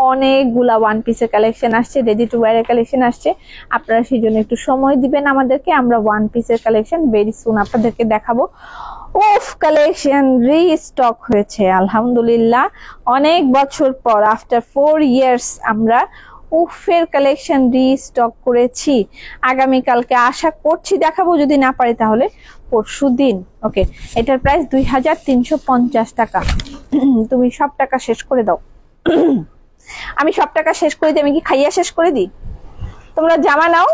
অনেকগুলা, ওয়ান পিসের কালেকশন আসছে, রেডি টু ওয়্যার এর কালেকশন আসছে। আপনারা সেই জন্য একটু সময় দিবেন আমাদেরকে, আমরা ওয়ান পিসের কালেকশন ভেরি সুন আপনাদেরকে দেখাবো। ওফ, কালেকশন রিস্টক হয়েছে আলহামদুলিল্লাহ, অনেক বছর পর, আফটার 4 ইয়ার্স আমরা উফের কালেকশন রিস্টক করেছি। আগামীকালকে আশা করছি দেখাবো, যদি না পারি তাহলে পরশু দিন। ওকে, এটার প্রাইস 2350 টাকা। তুমি সব টাকা শেষ করে দাও। আমি সব টাকা শেষ করে দিই, আমি কি খাইয়া শেষ করে দিই? তোমরা জামা নাও,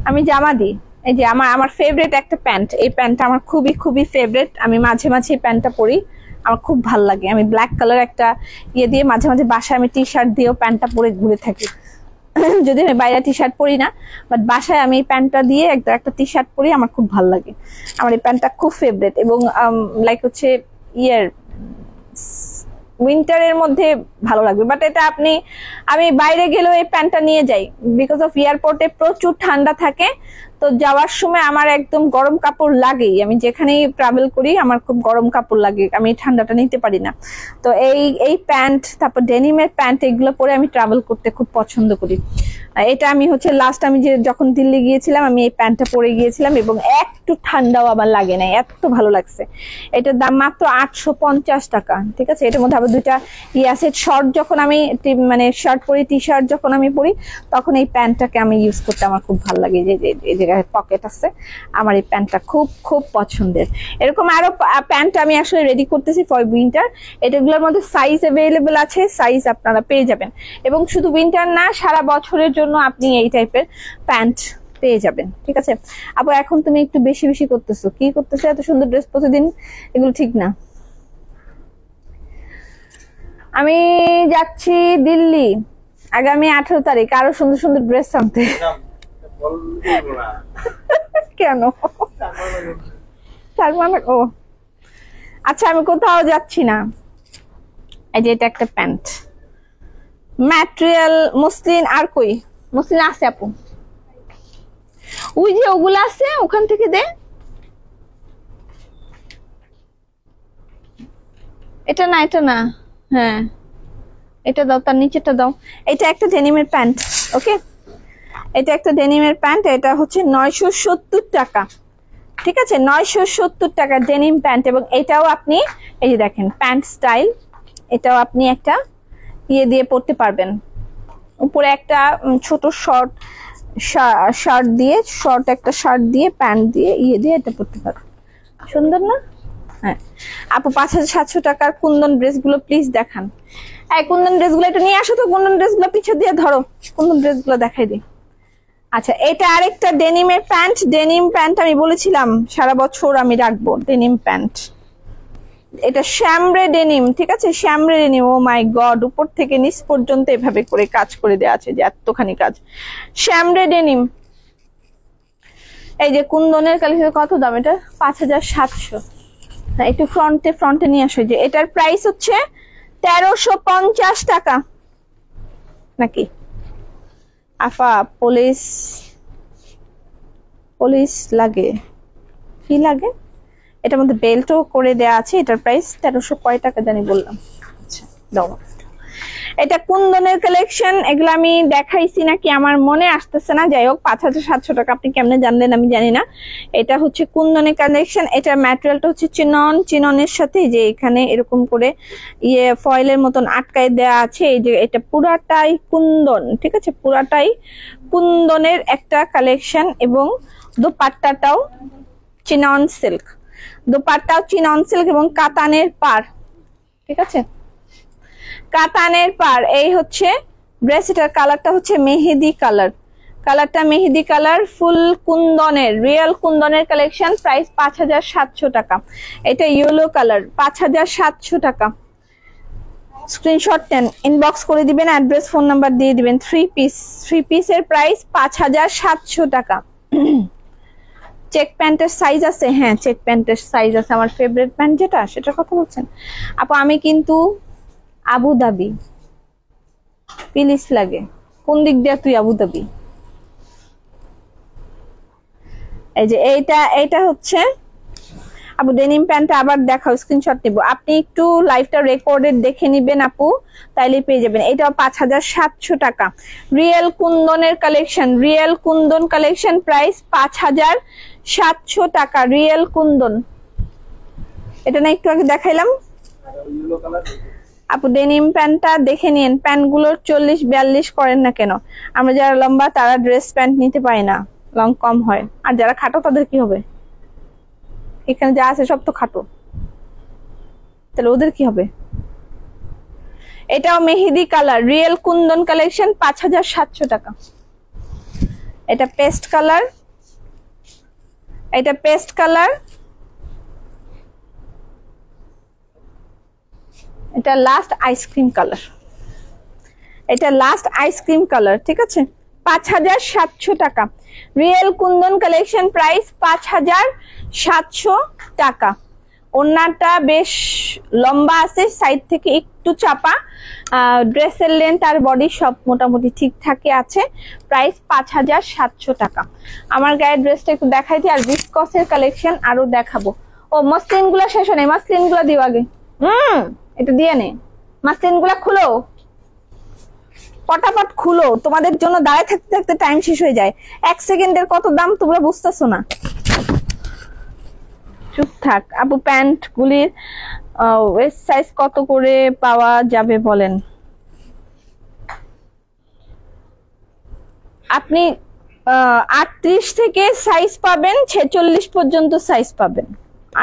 আমি জামা দিই। এই যে আমার ফেভারিট একটা প্যান্ট, এই প্যান্টটা আমার খুবই খুবই ফেভারিট। আমি মাঝে মাঝে এই প্যান্টটা পরি, আমার খুব ভাল লাগে। আমি ব্ল্যাক কালার একটা ইয়ে দিয়ে মাঝে মাঝে বাসায় আমি টি শার্ট দিয়েও প্যান্টটা পরে ঘুরে থাকি। যদি আমি বাইরে টি শার্ট পরি না, বাট বাসায় আমি এই প্যান্টটা দিয়ে একটা টি শার্ট পরি, আমার খুব ভাল লাগে। আমার এই প্যান্টটা খুব ফেভারিট। এবং লাইক হচ্ছে উইন্টারের মধ্যে ভালো লাগবে, বাট এটা আমি বাইরে গেলেও এই প্যান্টটা নিয়ে যাই, বিকজ অফ এয়ারপোর্টে প্রচুর ঠান্ডা থাকে। তো যাওয়ার সময় আমার একদম গরম কাপড় লাগেই, আমি যেখানেই ট্রাভেল করি আমার খুব গরম কাপড় লাগে, আমি ঠান্ডাটা নিতে পারি না। তো এই প্যান্ট, তারপর ডেনিমের প্যান্ট, এগুলো পরে আমি ট্রাভেল করতে খুব পছন্দ করি। এটা আমি হচ্ছে লাস্ট আমি যখন দিল্লি গিয়েছিলাম, আমি এই প্যান্টটা পরে গিয়েছিলাম এবং একটু ঠান্ডাও আবার লাগে না, এত ভালো লাগছে। এটার দাম মাত্র 850 টাকা। ঠিক আছে, এটার মধ্যে আবার দুইটা আছে। শর্ট যখন আমি মানে শার্ট পরি, টি শার্ট যখন আমি পরি, তখন এই প্যান্টটাকে আমি ইউজ করতে আমার খুব ভালো লাগে। এই জায়গায় পকেট আছে, আমার এই প্যান্টটা খুব খুব পছন্দের। এরকম আরো প্যান্ট আমি আসলে রেডি করতেছি ফর উইন্টার। এটাগুলোর মধ্যে সাইজ অ্যাভেলেবল আছে, সাইজ আপনারা পেয়ে যাবেন। এবং শুধু উইন্টার না, সারা বছরের জন্য আপনি এই টাইপের প্যান্ট পেয়ে যাবেন। ঠিক আছে আপু, এখন তুমি একটু বেশি বেশি করতেছো। কি করতেছো? এত সুন্দর ড্রেস প্রতিদিন, এগুলো ঠিক না। আমি যাচ্ছি দিল্লি আগামী 18 তারিখ, আরো সুন্দর সুন্দর ড্রেস আনতে। কেন? ও আচ্ছা, আমি কোথাও যাচ্ছি না। এই যে এটা একটা প্যান্ট, ম্যাটেরিয়াল মসলিন। আর কই মসলিন আছে আপু? ওই যে ওগুলো আছে, ওখান থেকে দে। এটা না, এটা না, হ্যাঁ এটা দাও, তার নিচেটা দাও। এটা একটা ডেনিমের প্যান্ট। ওকে, এটা একটা ডেনিমের প্যান্ট, এটা হচ্ছে 970 টাকা। ঠিক আছে, 970 টাকা ডেনিম প্যান্ট। এবং এটাও আপনি এই যে দেখেন প্যান্ট স্টাইল, এটাও আপনি একটা ইয়ে দিয়ে পরতে পারবেন। উপরে একটা ছোট শার্ট দিয়ে, শর্ট একটা শার্ট দিয়ে, প্যান্ট দিয়ে, ইয়ে দিয়ে এটা পরতে পারবেন। সুন্দর না? হ্যাঁ আপু, 5700 টাকার কুন্দন ড্রেস গুলো প্লিজ দেখান। এই কুন্দন ড্রেস গুলো একটু নিয়ে আসো তো, কুন্দন ড্রেস গুলো পিছে দিয়ে ধরো, কুন্দন ড্রেস গুলো দেখাই দিই। আচ্ছা, এটা আরেকটা ডেনিমের প্যান্ট। ডেনিম প্যান্ট আমি বলেছিলাম সারা বছর আমি রাখবো ডেনিম প্যান্ট। এটা শ্যামরে ডেনিম। ঠিক আছে, শ্যামরে ডেনিম। ও মাই গড, উপর থেকে নিচ পর্যন্ত এভাবে করে কাজ করে দেওয়া আছে, যে এতখানি কাজ। শ্যামরে ডেনিম। এই যে কুন্দনের কালেকশন, কত দাম এটা? 5700। একটু ফ্রন্টে নিয়ে আসো। যে এটার প্রাইস হচ্ছে 1350 টাকা নাকি? আফা, পুলিশ লাগে? কি লাগে? এটার মধ্যে বেল্টও করে দেয়া আছে। এটার প্রাইস 1300 কয় টাকা জানি বললাম। আচ্ছা দাও, এটা কুন্দনের কালেকশন, এগুলো আমি দেখাইছি নাকি আমার মনে আসতেছে না, যাই হোক 5700 টাকা। আপনি কেমনে জানলেন আমি জানি না। এটা হচ্ছে কুন্দনের কালেকশন, এটার ম্যাটেরিয়ালটা হচ্ছে চিনন, চিননের সাথে যে এখানে এরকম করে ফয়েলের মতন আটকায় দেওয়া আছে। এই যে এটা পুরাটাই কুন্দন, ঠিক আছে, পুরাটাই কুন্দনের একটা কালেকশন। এবং দোপাট্টাটাও চিনন সিল্ক, দোপাট্টাও চিনন সিল্ক এবং কাতানের পার, ঠিক আছে, কাতানের পার। এই হচ্ছে ড্রেস, এটার কালারটা হচ্ছে মেহেদি কালার, কালারটা মেহেদি কালার, ফুল কুন্দনের, রিয়েল কুন্দনের কালেকশন। প্রাইস 5700 টাকা। এটা ইয়েলো কালার, 5700 টাকা। স্ক্রিনশট নেন, ইনবক্স করে দিবেন, অ্যাড্রেস ফোন নাম্বার দিয়ে দিবেন। থ্রি পিসের প্রাইস 5700 টাকা। চেক প্যান্টের সাইজ আছে? হ্যাঁ, চেক প্যান্টের সাইজ আছে। আমার ফেভারিট প্যান্ট যেটা, সেটার কথা বলছেন আপু? আমি কিন্তু আবুধাবি, পিলিস লাগে। কোন দিক দিয়ে তুই আবুধাবি? এই যে এইটা হচ্ছে আপু ডেনিম প্যান্টটা আবার দেখাও, স্ক্রিনশট নিব। আপনি একটু লাইভটা রেকর্ডেড দেখে নিবেন আপু, তাইলে পেয়ে যাবেন। এটাও 5700 টাকা। রিয়েল কুন্দনের collection, real kundan collection, price 5700 টাকা। রিয়েল কুন্দন, এটা না একটু আগে দেখাইলাম আপু। ডেনিম প্যান্টটা দেখে নিন, প্যান্টগুলোর 40-42 করেন না কেন? আমরা যারা লম্বা তারা ড্রেস প্যান্ট নিতে পারি না, লং কম হয়। আর যারা খাটো তাদের কি হবে? এখানে যা আছে সব তো খাটো, তাহলে ওদের কি হবে? এটাও মেহেদি কালার, রিয়েল কুন্দন কালেকশন, 5700 টাকা। এটা পেস্ট কালার, এটা পেস্ট কালার, এটা লাস্ট আইসক্রিম কালার, এটা লাস্ট আইসক্রিম কালার, ঠিক আছে। 5700 টাকা। রিয়েল কুন্দন কালেকশন, প্রাইস 5700 টাকা। ওড়নাটা বেশ লম্বা আছে, সাইড থেকে একটু চাপা। ড্রেসের লেন্থ আর বডি সব মোটামুটি ঠিকঠাকই আছে। প্রাইস 5700 টাকা। আমার গায়ের ড্রেসটা একটু দেখাই দিই, আর ভিসকসের কালেকশন আরো দেখাবো। ও মসলিন গুলা শেষ হয়, মসলিন গুলা দিও আগে। এটা দিয়ে নে, মসলিন গুলা খুলো, পটাপট খুলো, তোমাদের জন্য দাঁড়ায় থাকতে থাকতে টাইম শেষ হয়ে যায়। 1 সেকেন্ডের কত দাম তোমরা বুঝতেছো না, চুপ থাক। আপু প্যান্ট গুলির ওয়েস্ট সাইজ কত করে পাওয়া যাবে বলেন? আপনি 38 থেকে সাইজ পাবেন, 46 পর্যন্ত সাইজ পাবেন।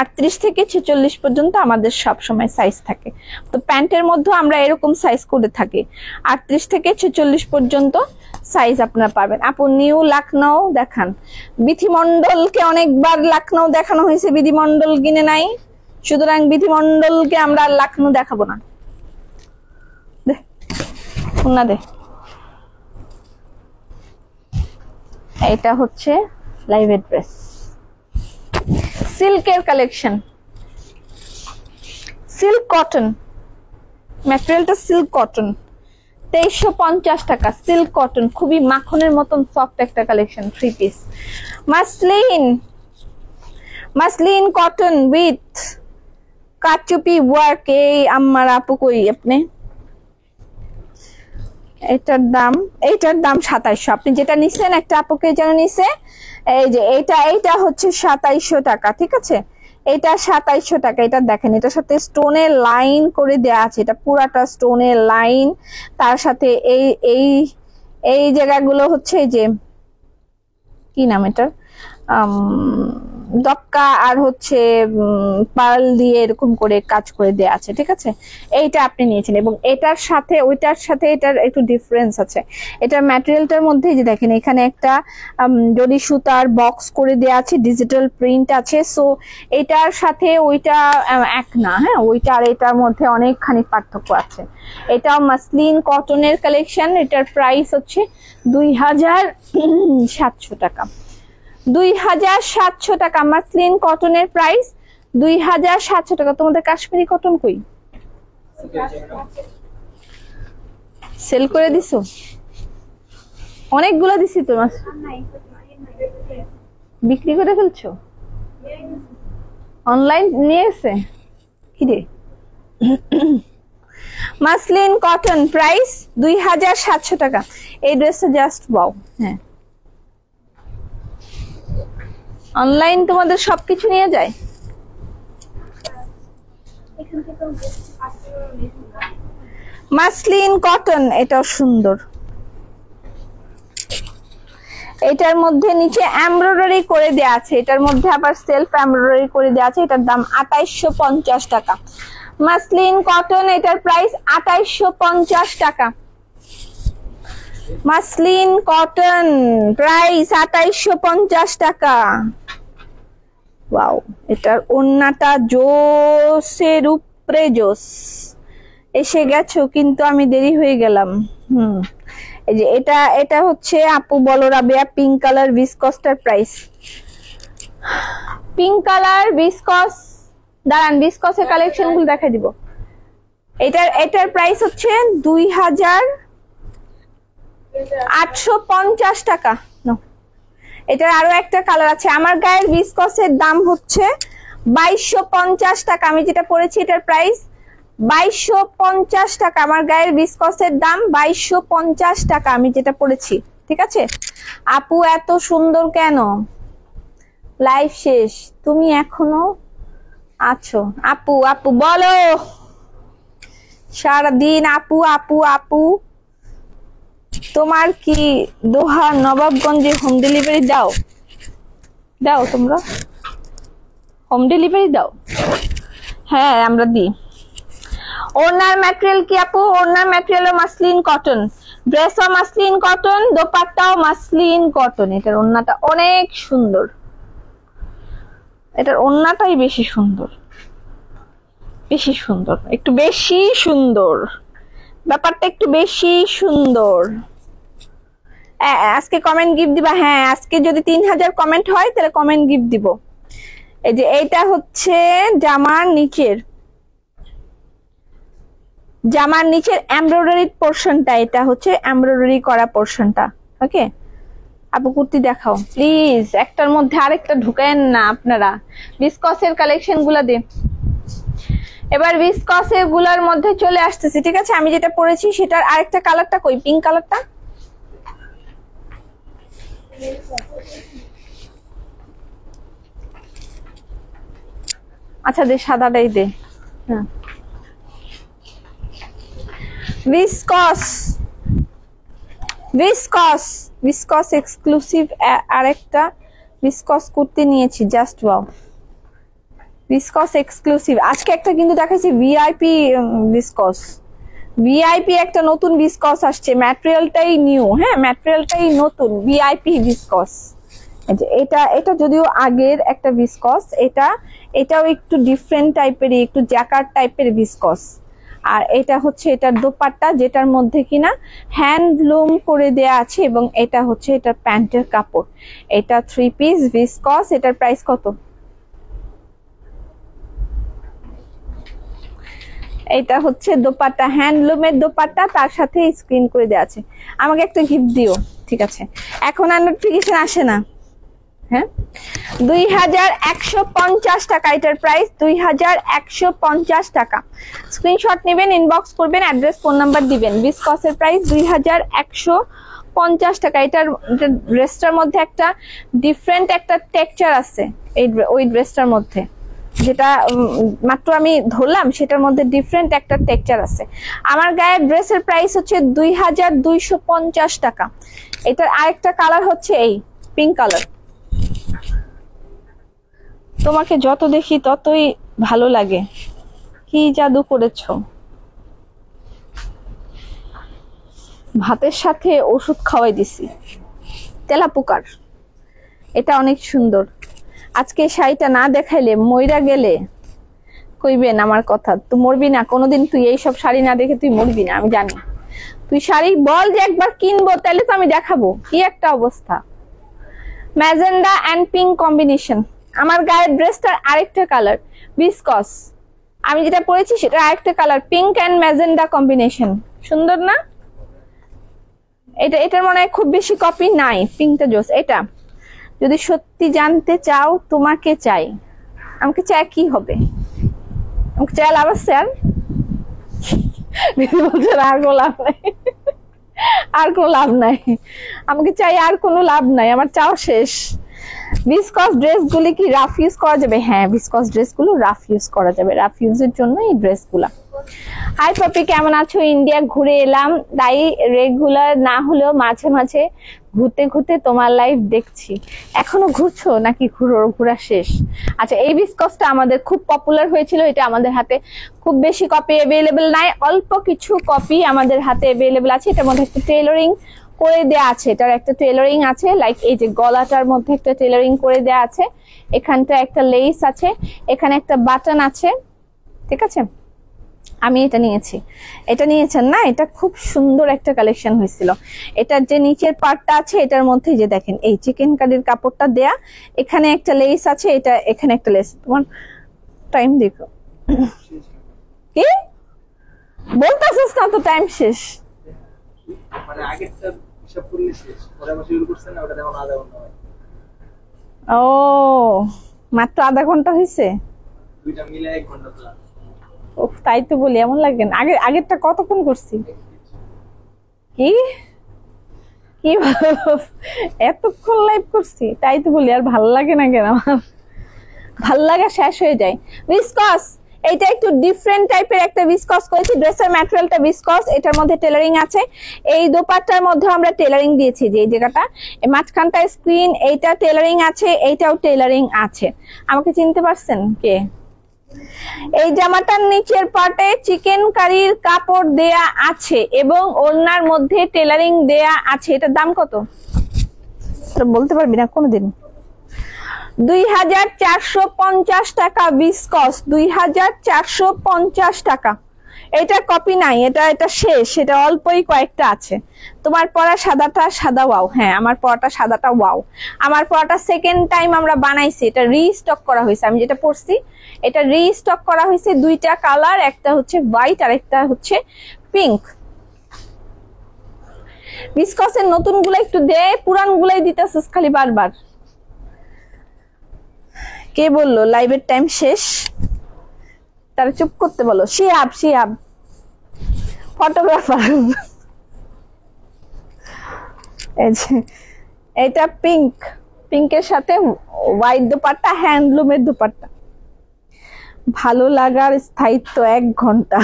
38 থেকে 46 পর্যন্ত আমাদের সব সময় সাইজ থাকে। তো প্যান্টের মধ্যে আমরা এরকম সাইজ করে থাকি, 38 থেকে 46 পর্যন্ত সাইজ আপনারা পাবেন। আপু নিউ লাখনৌ দেখান। বিধিমন্ডলকে অনেকবার লাখনৌ দেখানো হয়েছে, বিধিমন্ডল কিনে নাই, সুতরাং বিধিমন্ডলকে আমরা আর লাখনৌ দেখাবো না। দে না দে। এটা হচ্ছে লাইভ ড্রেস, সিল্কের কালেকশন, সিল্ক কটন, ম্যাটেরিয়ালটা সিল্ক কটন, 2350 টাকা। সিল্ক কটন, খুবই মাখনের মতন সফট একটা collection, 3 piece. Muslin, muslin cotton with কাচুপি ওয়ার্ক। এই আমার আপু কই আপনি? এইটার দাম 2700। আপনি যেটা নিছেন, একটা আপুকে যেন নিছে, এই যে এইটা হচ্ছে 2700 টাকা, ঠিক আছে। এটা 2700 টাকা। এটা দেখেন, এটার সাথে স্টোনের লাইন করে দেয়া আছে, এটা পুরাটা স্টোনের লাইন। তার সাথে এই এই এই জায়গাগুলো হচ্ছে এই যে কি নাম এটার, দক্কা আর হচ্ছে পার্ল দিয়ে এরকম করে কাজ করে দেয়া আছে, ঠিক আছে। এইটা আপনি নিয়েছেন, এবং এটার সাথে ওইটার সাথে এটার একটু ডিফারেন্স আছে। এটার ম্যাটেরিয়ালটার মধ্যে যে দেখেন, এখানে একটা জরি সুতার বক্স করে দেয়া আছে, ডিজিটাল প্রিন্ট আছে। সো এটার সাথে ওইটা এক না, হ্যাঁ, ওইটা আর এটার মধ্যে অনেকখানি পার্থক্য আছে। এটাও মাসলিন কটনের কালেকশন। এটার প্রাইস হচ্ছে 2700 টাকা। 2700 টাকা মাসলিন কটনের প্রাইস, 2700 টাকা। তোমাদের কাশ্মীরি কটন কই? সেল করে দিছো? অনেকগুলো দিছি তো, বিক্রি করে ফেলছো? অনলাইন নিয়ে এসে কি রে? মাসলিন কটন প্রাইস 2700 টাকা। এই ড্রেসটা জাস্ট ওয়াও। হ্যাঁ, অনলাইন তোমাদের সবকিছু নিয়ে যায়। মাসলিন কটন, এটাও সুন্দর। এটার মধ্যে নিচে এমব্রয়ডারি করে দেয়া আছে, এটার মধ্যে আবার সেলফ এমব্রয়ডারি করে দেয়া আছে। এটার দাম 2850 টাকা। মাসলিন কটন, এটার প্রাইস 2850 টাকা। মাসলিন কটন প্রাইস 2850 টাকা। ওয়াও, এটার ওন্নাটা জোসের উপরে জোস। এসে গেছো কিন্তু আমি দেরি হয়ে গেলাম। এই যে এটা হচ্ছে আপু বলো রাবিয়া, পিঙ্ক কালার ভিসকসটার প্রাইস। পিঙ্ক কালার ভিসকস, দাঁড়ান ভিসকসের কালেকশন গুলো দেখাই দিব। এটার প্রাইস হচ্ছে 2850 টাকা। এটার আরো একটা কালার আছে। আমার গায়ের ভিসকসের দাম হচ্ছে 2250 টাকা। আমি যেটা পরেছি এটার প্রাইস 2250 টাকা। আমার গায়ের ভিসকসের দাম 2250 টাকা, আমি যেটা পরেছি। ঠিক আছে আপু, এত সুন্দর কেন? লাইভ শেষ, তুমি এখনো আছো? আপু আপু বলো, সারাদিন আপু আপু আপু। তোমার কি দোহা নবাবগঞ্জে হোম ডেলিভারি দাও? তোমরা হোম ডেলিভারি দাও? হ্যাঁ আমরা দিই। ওড়নার ম্যাটেরিয়াল কি আপু? ওড়নার ম্যাটেরিয়ালও মাসলিন কটন, ড্রেসও মাসলিন কটন, দোপাট্টাও মাসলিন কটন। এটার ওড়নাটা অনেক সুন্দর, এটার ওড়নাটাই বেশি সুন্দর, একটু বেশি সুন্দর, ব্যাপারটা একটু বেশি সুন্দর। আজকে কমেন্ট গিফট দিবা? হ্যাঁ, আজকে যদি 3000 কমেন্ট হয় তাহলে কমেন্ট গিফট দিব। এই যে এইটা হচ্ছে জামার নিচের এমব্রয়ডারি পোরশনটা, এটা হচ্ছে এমব্রয়ডারি করা পোরশনটা। ওকে আপু কুর্তি দেখাও প্লিজ, একটার মধ্যে আরেকটা ঢুকায়েন না আপনারা। ভিসকসের কালেকশন গুলা দে। এবার ভিসকসের গুলার মধ্যে চলে আসতেছে। ঠিক আছে, আমি যেটা পরেছি সেটার আরেকটা কালারটা কই? পিঙ্ক কালারটা। আচ্ছা দে, সাদাটাই দে। হ্যাঁ, ভিসকস এক্সক্লুসিভ আরেকটা ভিসকস কুর্তি নিয়েছি, জাস্ট ওয়াও। ভিসকস এক্সক্লুসিভ আজকে একটা কিন্তু দেখাইছি ভিআইপি ভিসকস। ভিআইপি একটা নতুন ভিসকস আসছে, ম্যাটেরিয়ালটাই নিউ। হ্যাঁ, ম্যাটেরিয়ালটাই নতুন, ভিআইপি ভিসকস। এটা যদিও আগের একটা ভিসকস, এটাও একটু ডিফারেন্ট টাইপেরই, একটু জ্যাকার্ড টাইপের ভিসকস। আর এটা হচ্ছে এটার দোপাট্টা, যেটার মধ্যে কিনা হ্যান্ডলুম করে দেয়া আছে, এবং এটা হচ্ছে এটার প্যান্টের কাপড়। এটা 3 পিস ভিসকস। এটার প্রাইস কত? এটা হচ্ছে দোপাট্টা, হ্যান্ডলুমের দোপাট্টা, তার সাথে স্ক্রিন করে দেওয়া আছে। আমাকে একটা গিফট দিও। ঠিক আছে, এখন আর নোটিফিকেশন আসে না। হ্যাঁ, 2150 টাকা এটার প্রাইস, 2150 টাকা। স্ক্রিনশট নেবেন, ইনবক্স করবেন, অ্যাড্রেস ফোন নাম্বার দিবেন। ভিসকসের প্রাইস 2150 টাকা। এটার ড্রেসটার মধ্যে একটা ডিফারেন্ট একটা টেক্সচার আছে, ওই ড্রেসটার মধ্যে যেটা মাত্র আমি ধরলাম, সেটার মধ্যে ডিফারেন্ট একটা টেক্সচার আছে। আমার গায়ের ড্রেসের প্রাইস হচ্ছে 2250 টাকা। এটার আরেকটা কালার হচ্ছে এই পিঙ্ক কালার। তোমাকে যত দেখি ততই ভালো লাগে, কি জাদু করেছো? ভাতের সাথে ওষুধ খাওয়াই দিছি, তেলাপোকার। এটা অনেক সুন্দর। আজকে শাড়িটা না দেখাইলে মইরা গেলে কইবেন আমার কথা। তুই মরবি না কোনোদিন, তুই এইসব শাড়ি না দেখে তুই মরবি না, আমি জানি। তুই শাড়ি বল যে একবার কিনবো, তাহলে তো আমি দেখাবো। কি একটা অবস্থা! Magenta and pink combination. আমার গায়ের ড্রেসটার আরেকটা কালার ভিসকস, আমি যেটা পরেছি সেটা আরেকটা colour, pink and magenta combination. সুন্দর না? এটার মনে হয় খুব বেশি কপি নাই। পিঙ্কটা জোস। এটা যদি সত্যি জানতে চাও, তোমাকে চাই। আমাকে চাই কি হবে? আমাকে চাই লাভ স্যার। দিদি বলছেন আর কোনো লাভ নাই, আর কোনো লাভ নাই, আমাকে চাই আর কোনো লাভ নাই, আমার চাও শেষ। ভিসকস ড্রেসগুলি কি রাফ ইউজ করা যাবে? হ্যাঁ, ভিসকস ড্রেসগুলো রাফ ইউজ করা যাবে, রাফ ইউজের জন্য এই ড্রেসগুলা। হাই পপি, কেমন আছো? ইন্ডিয়া ঘুরে এলাম, তাই রেগুলার না হলেও মাঝে মাঝে ঘুরতে ঘুরতে তোমার লাইভ দেখছি। এখনো ঘুরছো নাকি ঘোরা শেষ? আচ্ছা, এই ভিসকসটা আমাদের খুব পপুলার হয়েছিল, এটা আমাদের হাতে খুব বেশি কপি অ্যাভেলেবেল নাই, অল্প কিছু কপি আমাদের হাতে অ্যাভেলেবেল আছে। এটার মধ্যে একটা টেইলরিং করে দেয়া আছে, এটার একটা টেইলরিং আছে, লাইক এই যে গলাটার মধ্যে একটা টেইলরিং করে দেয়া আছে, এখানটা একটা লেস আছে, এখানে একটা বাটন আছে, ঠিক আছে। আমি এটা নিয়েছি, এটা নিয়েছেন না? এটা খুব সুন্দর একটা কালেকশন হয়েছিল। এটার যে নিচের পার্টটা আছে এটার মধ্যে যে দেখেন এই চিকেন কারির কাপড়টা দেয়া, এখানে একটা লেস আছে, এটা এখানে একটা লেস। তোমার টাইম দেখো, কি বলতেছিস না তো? টাইম শেষ মানে আগেরটা হিসাব করলে শেষ, পরে আবার শুরু করছেন না, ওটা যেমন আধা ঘন্টা হয়। ও মাত্র আধা ঘন্টা হয়েছে, দুইটা মিলে 1 ঘন্টা প্লাস। ও তাই তো বলি, এমন লাগে না? আগেরটা কতক্ষণ করছি? কি কি এতক্ষণ লাইভ করছি, তাই তো বলি। আর ভাল লাগে না কেন? আমার ভাল লাগা শেষ হয়ে যায়। ভিসকস, এটা একটু ডিফারেন্ট টাইপের একটা ভিসকস করেছি, ড্রেসের ম্যাটেরিয়ালটা ভিসকস, এটার মধ্যে টেলারিং আছে। এই দোপাট্টার মধ্যে আমরা টেলারিং দিয়েছি, যে এই জায়গাটা এই মাঝখানটা স্ক্রিন, এইটা টেলারিং আছে, এইটাও টেলারিং আছে। আমাকে চিনতে পারছেন কে? এই জামাটার নিচের পার্টে চিকেন কারির কাপড় দেয়া আছে এবং ওড়নার মধ্যে টেলারিং দেয়া আছে। এটার দাম কত বলতে পারবি না কোনোদিন? 2450 টাকা ভিসকস, 2450 টাকা। এটা কপি নাই, এটা শেষ, এটা অল্পই কয়েকটা আছে। তোমার পরা সাদাটা সাদা ওয়াও, হ্যাঁ আমার পরাটা সাদাটা ওয়াও। আমার পরাটা সেকেন্ড টাইম আমরা বানাইছি, এটা রিস্টক করা হয়েছে। আমি যেটা পরছি এটা রিস্টক করা হয়েছে, দুইটা কালার, একটা হচ্ছে হোয়াইট আর একটা হচ্ছে পিঙ্ক। ভিসকসের নতুন গুলা একটু দে, পুরান গুলাই দিতেছিস খালি বারবার। কে বললো লাইভের টাইম শেষ? তারা চুপ করতে বলো। শিয়াব ফটোগ্রাফার। এটা পিঙ্কের সাথে হোয়াইট দোপাট্টা, হ্যান্ডলুমের দোপাট্টা। ভালো লাগার স্থায়িত্ব 1 ঘন্টা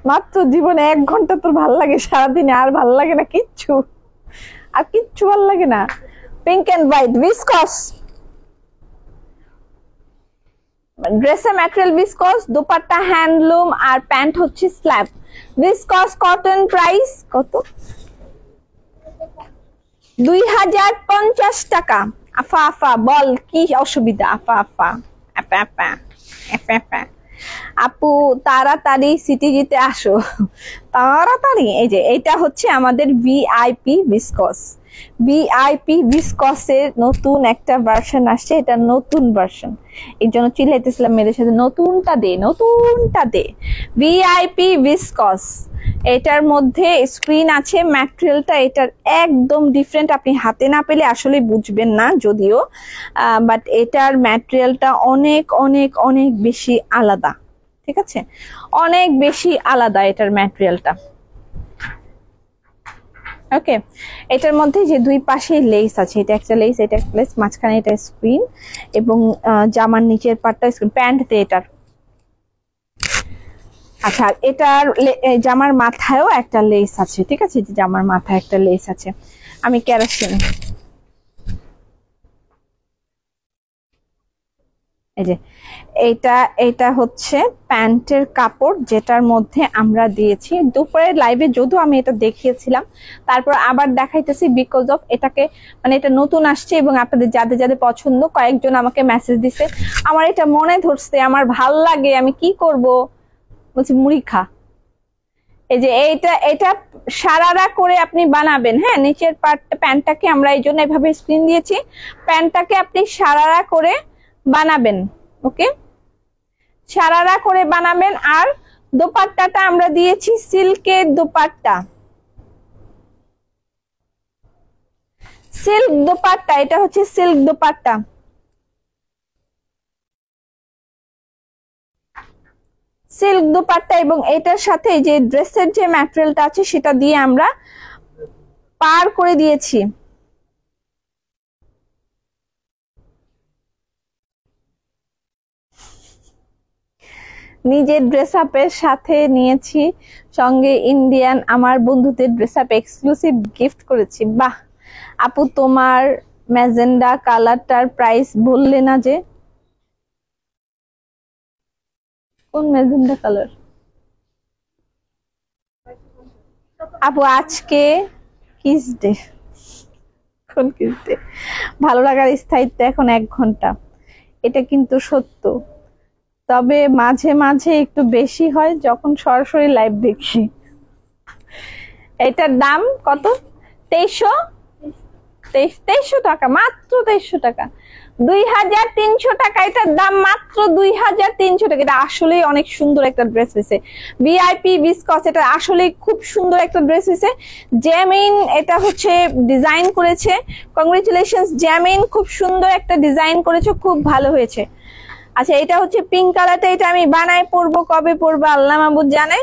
মাত্র জীবনে 1 ঘন্টা তোর ভাল লাগে সারাদিনে, আর ভাল লাগে না কিচ্ছু, আর কিচ্ছু ভাল লাগে না। পিঙ্ক এন্ড হোয়াইট ভিসকস, ড্রেসের ম্যাটেরিয়াল ভিসকস, দোপাট্টা হ্যান্ডলুম আর প্যান্ট হচ্ছে স্ল্যাব। ভিসকস কটন প্রাইস কত? 2050 টাকা। আফা বল কি অসুবিধা? আফা আপু তাড়াতাড়ি সিটিজিতে আসো, তাড়াতাড়ি। এই যে এটা হচ্ছে আমাদের ভিআইপি ভিসকস। ভিআইপি ভিসকসের নতুন একটা ভার্সন আসছে, এটা নতুন ভার্সন, এই জন্য চিল্লাইতেছিলাম মেয়েদের সাথে, নতুনটা দে। ভিআইপি ভিসকস, এটার মধ্যে স্ক্রিন আছে, ম্যাটেরিয়ালটা এটার একদম ডিফারেন্ট, আপনি হাতে না পেলে আসলে বুঝবেন না যদিও, বাট এটার ম্যাটেরিয়ালটা অনেক অনেক অনেক বেশি আলাদা, ঠিক আছে, অনেক বেশি আলাদা এটার ম্যাটেরিয়ালটা। ওকে, এটার মধ্যে যে দুই পাশে লেস আছে, এটা একটা লেস, এটা একটা লেস, মাঝখানে এটা স্ক্রিন এবং জামার নিচের পার্টটা স্ক্রিন, প্যান্টতে এটার। আচ্ছা, এটার জামার মাথায়ও একটা লেস আছে, ঠিক আছে, যে জামার মাথায় একটা লেস আছে। আমি কেরোসিন, এই যে এটা হচ্ছে প্যান্টের কাপড়, যেটার মধ্যে আমরা দিয়েছি দুপুরের লাইভে, যদিও আমি এটা দেখিয়েছিলাম, তারপর আবার দেখাইতেছি বিকজ অফ এটাকে, মানে এটা নতুন আসছে এবং আপনাদের যাদের যাদের পছন্দ, কয়েকজন আমাকে মেসেজ দিছে, আমার এটা মনে ধরছে, আমার ভাল লাগে, আমি কি করব, বলছি মুড়ি খা। এই যে এটা সারারা করে আপনি বানাবেন, হ্যাঁ, নিচের পার্টটা প্যান্টটাকে আমরা এই জন্য এভাবে স্ক্রিন দিয়েছি, প্যান্টটাকে আপনি সারারা করে বানাবেন, ওকে, সারারা করে বানাবেন। আর দোপাট্টাটা আমরা দিয়েছি সিল্কের দোপাট্টা, সিল্ক দোপাট্টা, এটা হচ্ছে সিল্ক দোপাট্টা। সিল্ক দোপাট্টা এবং এটার সাথে যে ড্রেসের যে ম্যাটেরিয়ালটা আছে সেটা দিয়ে আমরা পার করে দিয়েছি। নিজের ড্রেস আপের সাথে নিয়েছি, সঙ্গে ইন্ডিয়ান আমার বন্ধুদের ড্রেস আপ এক্সক্লুসিভ গিফট করেছি। বাহ আপু, তোমার ম্যাজেন্ডা কালারটার প্রাইস বললে না যে? কোন ম্যাজেন্ডা কালার আপু? আজকে কিস ডে? কোন কিস ডে? ভালো লাগার স্থায়িত্ব এখন 1 ঘন্টা, এটা কিন্তু সত্য। তবে মাঝে মাঝে একটু বেশি হয় যখন সরাসরি লাইভ দেখি। এটার দাম কত? 2300 টাকা, মাত্র 2300 টাকা, 2300 টাকা এটার দাম, মাত্র 2300 টাকা। এটা আসলেই অনেক সুন্দর একটা ড্রেস হয়েছে, ভিআইপি বিসকস। এটা আসলেই খুব সুন্দর একটা ড্রেস হয়েছে। জ্যামিন এটা হচ্ছে ডিজাইন করেছে, কংগ্রেচুলেশনস জ্যামিন, খুব সুন্দর একটা ডিজাইন করেছে, খুব ভালো হয়েছে। আচ্ছা, এটা হচ্ছে পিঙ্ক কালারটা, এটা আমি বানায় পরবো, কবে পরবো আল্লাহ মাহবুব জানে।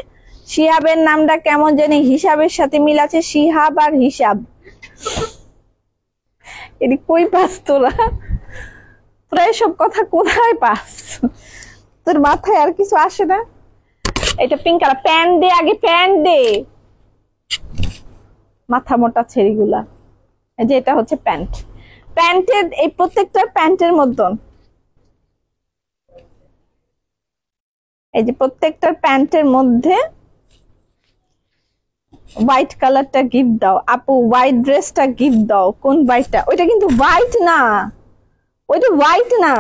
শিহাবের নামটা কেমন জানি হিসাবের সাথে মিল আছে, শিহাব আর হিসাব। এটি কই পাস তোরা? তোরা এসব কথা কোথায় পাস? তোর মাথায় আর কিছু আসে না? এটা পিঙ্ক কালার। প্যান্ট দে আগে, প্যান্ট দে, মাথা মোটা ছেড়িগুলা। এই যে এটা হচ্ছে প্যান্ট, প্যান্টের এই প্রত্যেকটা প্যান্টের মতন, এই যে প্রত্যেকটার প্যান্টের মধ্যে হোয়াইট কালারটা গিফট দাও আপু, হোয়াইট ড্রেসটা গিফট দাও। কোন হোয়াইটটা? ওইটা কিন্তু হোয়াইট না, ওইটা হোয়াইট না,